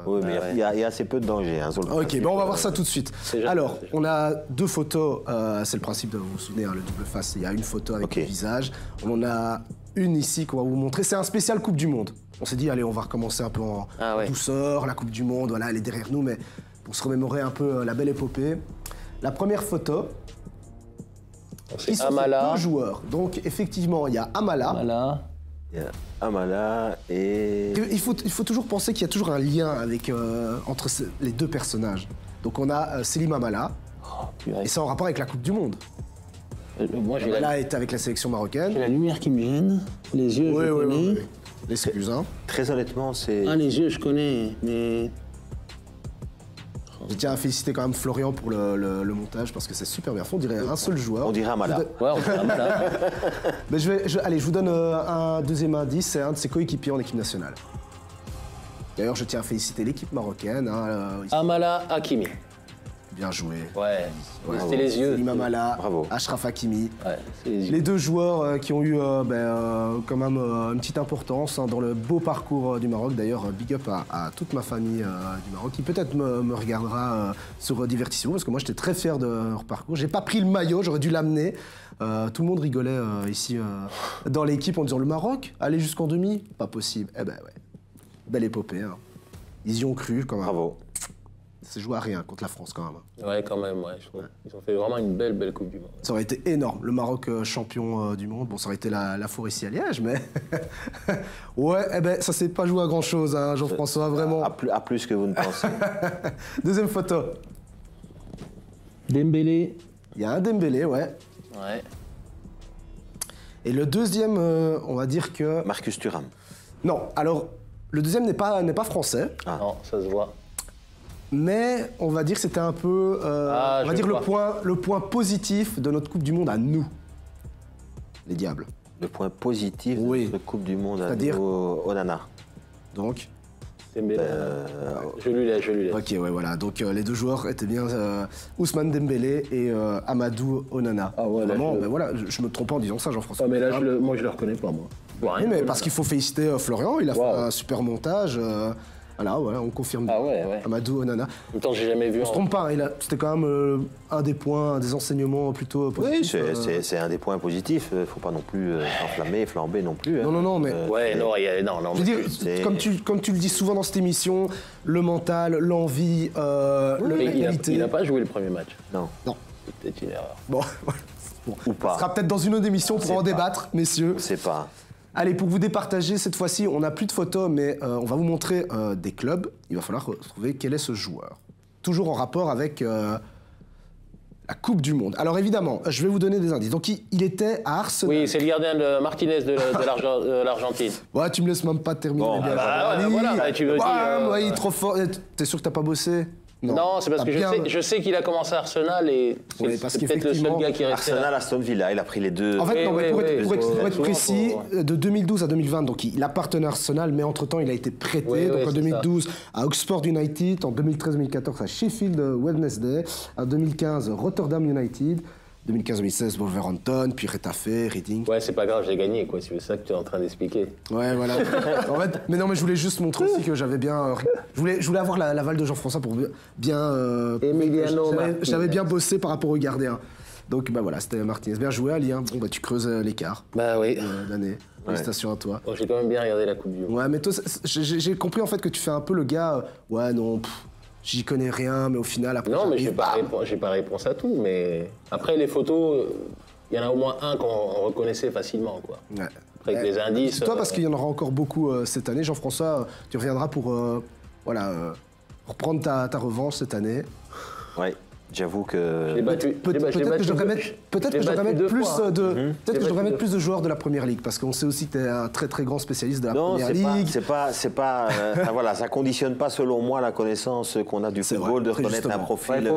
Oui, mais il y a assez peu de danger. Ok, on va voir ça tout de suite. Alors, on a 2 photos. C'est le principe de vous souvenir, le double face. Il y a une photo avec le visage. On en a une ici qu'on va vous montrer. C'est un spécial Coupe du Monde. On s'est dit, allez, on va recommencer un peu en douceur. La Coupe du Monde, voilà, elle est derrière nous, mais pour se remémorer un peu la belle épopée. La première photo, c'est Amala. 2 joueurs. Donc, effectivement, il y a Amala. Il y a Amala et... Il faut toujours penser qu'il y a toujours un lien avec, entre les 2 personnages. Donc, on a Selim Amala. Et c'est en rapport avec la Coupe du Monde. Moi, Amala est avec la sélection marocaine. J'ai la lumière qui me gêne. Les yeux, je connais. L'excuse, hein. Très honnêtement, c'est... Ah, les yeux, je connais, mais... Je tiens à féliciter quand même Florian pour le montage parce que c'est super bien fait. On dirait un seul joueur. On dirait Amala. Ouais, on dirait Amala. Mais allez, je vous donne un deuxième indice. C'est un de ses coéquipiers en équipe nationale. D'ailleurs, je tiens à féliciter l'équipe marocaine. Amala Hakimi. Bien joué. Ouais, c'était les yeux. Selim Amala, bravo. Ashraf Hakimi. Ouais, les 2 joueurs qui ont eu quand même une petite importance dans le beau parcours du Maroc. D'ailleurs, big up à toute ma famille du Maroc qui peut-être me regardera sur Divertissement parce que moi j'étais très fier de leur parcours. J'ai pas pris le maillot, j'aurais dû l'amener. Tout le monde rigolait ici dans l'équipe en disant le Maroc, aller jusqu'en demi, pas possible. Eh ben ouais, belle épopée. Hein. Ils y ont cru quand même. Bravo. C'est joué à rien contre la France quand même. Ouais, quand même, ouais. Ils ont fait vraiment une belle Coupe du Monde. Ça aurait été énorme, le Maroc champion du monde. Bon, ça aurait été la four ici à Liège, mais... ouais, eh ben, ça s'est pas joué à grand-chose, hein, Jean-François, vraiment. À plus que vous ne pensez. Deuxième photo. Dembélé. Il y a un Dembélé, ouais. Ouais. Et le deuxième, on va dire que... Marcus Thuram. Non, alors, le deuxième n'est pas français. Ah. Non, ça se voit. Mais on va dire que c'était un peu, on va dire le point positif de notre Coupe du Monde à nous, les Diables. Le point positif de notre Coupe du Monde à nous, Onana. Donc Dembélé. Je lui laisse. Ok, ouais, voilà. Donc les 2 joueurs étaient bien Ousmane Dembélé et Amadou Onana. Ah ouais, vraiment, voilà, je me trompe pas en disant ça, Jean-François. Ah, mais là, moi, je le reconnais pas, moi. Oui, mais parce qu'il faut féliciter Florian, il a fait un super montage. Voilà, on confirme. Ah ouais. Amadou Onana. En même temps, j'ai jamais vu. On se trompe pas, c'était quand même un des points, des enseignements plutôt positifs. Oui, c'est un des points positifs. Il ne faut pas non plus enflammer, flamber non plus. Hein. Non, mais. Non. Je veux dire, comme tu le dis souvent dans cette émission, le mental, l'envie, la qualité. Il n'a pas joué le premier match. Non. C'est peut-être une erreur. Bon. Ou pas. Ce sera peut-être dans une autre émission pour en débattre, messieurs. Je sais pas. Allez, pour vous départager, cette fois-ci, on n'a plus de photos, mais on va vous montrer des clubs. Il va falloir retrouver quel est ce joueur. Toujours en rapport avec la Coupe du Monde. Alors évidemment, je vais vous donner des indices. Donc il était à Arsenal. Oui, c'est le gardien de Martinez de l'Argentine. Ouais, tu me laisses même pas terminer. Bon, voilà, tu veux dire... Ouais, il est trop fort. T'es sûr que t'as pas bossé ? Non, c'est parce que je sais qu'il a commencé à Arsenal et c'est peut-être le seul gars qui est resté Arsenal, Aston Villa, il a pris les 2. En fait, pour être précis, de 2012 à 2020, donc il appartenait à Arsenal, mais entre-temps, il a été prêté. Donc en 2012 à Oxford United, en 2013-2014 à Sheffield Wednesday, en 2015 Rotterdam United, 2015-2016 Wolverhampton, puis Retafe, Reading. Ouais, c'est pas grave, j'ai gagné, quoi, c'est ça que tu es en train d'expliquer. Ouais, voilà. En fait, mais je voulais juste montrer aussi que j'avais bien... Je voulais avoir l'aval de Jean-François pour bien... Emiliano j'avais bien bossé par rapport au gardien. Donc, voilà, c'était Martinez. Bien joué, Ali. Hein. Bon, tu creuses l'écart. Bah oui. D'année. Félicitations à toi. Bon, j'ai quand même bien regardé la Coupe du Monde. Ouais, mais toi, j'ai compris en fait que tu fais un peu le gars... ouais, non... J'y connais rien, mais au final, après... Non, mais j'ai pas réponse à tout, mais... Après, les photos, il y en a au moins un qu'on reconnaissait facilement, quoi. Ouais. Avec les indices. Toi, parce qu'il y en aura encore beaucoup cette année. Jean-François, tu reviendras pour reprendre ta revanche cette année. Ouais. J'avoue que peut-être que je devrais mettre plus de joueurs de la première ligue, parce qu'on sait aussi que tu es un très très grand spécialiste de la première ligue. C'est pas voilà, ça conditionne pas selon moi la connaissance qu'on a du football, de reconnaître un profil.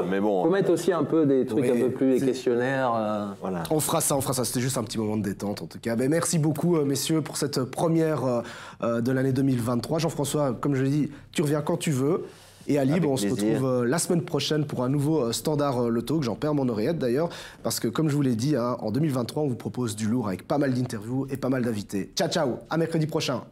Mais bon, faut mettre aussi un peu des trucs un peu plus les questionnaires. Voilà. On fera ça. C'était juste un petit moment de détente en tout cas. Ben, merci beaucoup messieurs pour cette première de l'année 2023. Jean-François, comme je l'ai dit, tu reviens quand tu veux. Et à Libre, on se retrouve la semaine prochaine pour un nouveau Standard Loto, que j'en perds mon oreillette d'ailleurs, parce que comme je vous l'ai dit, en 2023, on vous propose du lourd avec pas mal d'interviews et pas mal d'invités. Ciao, ciao, à mercredi prochain.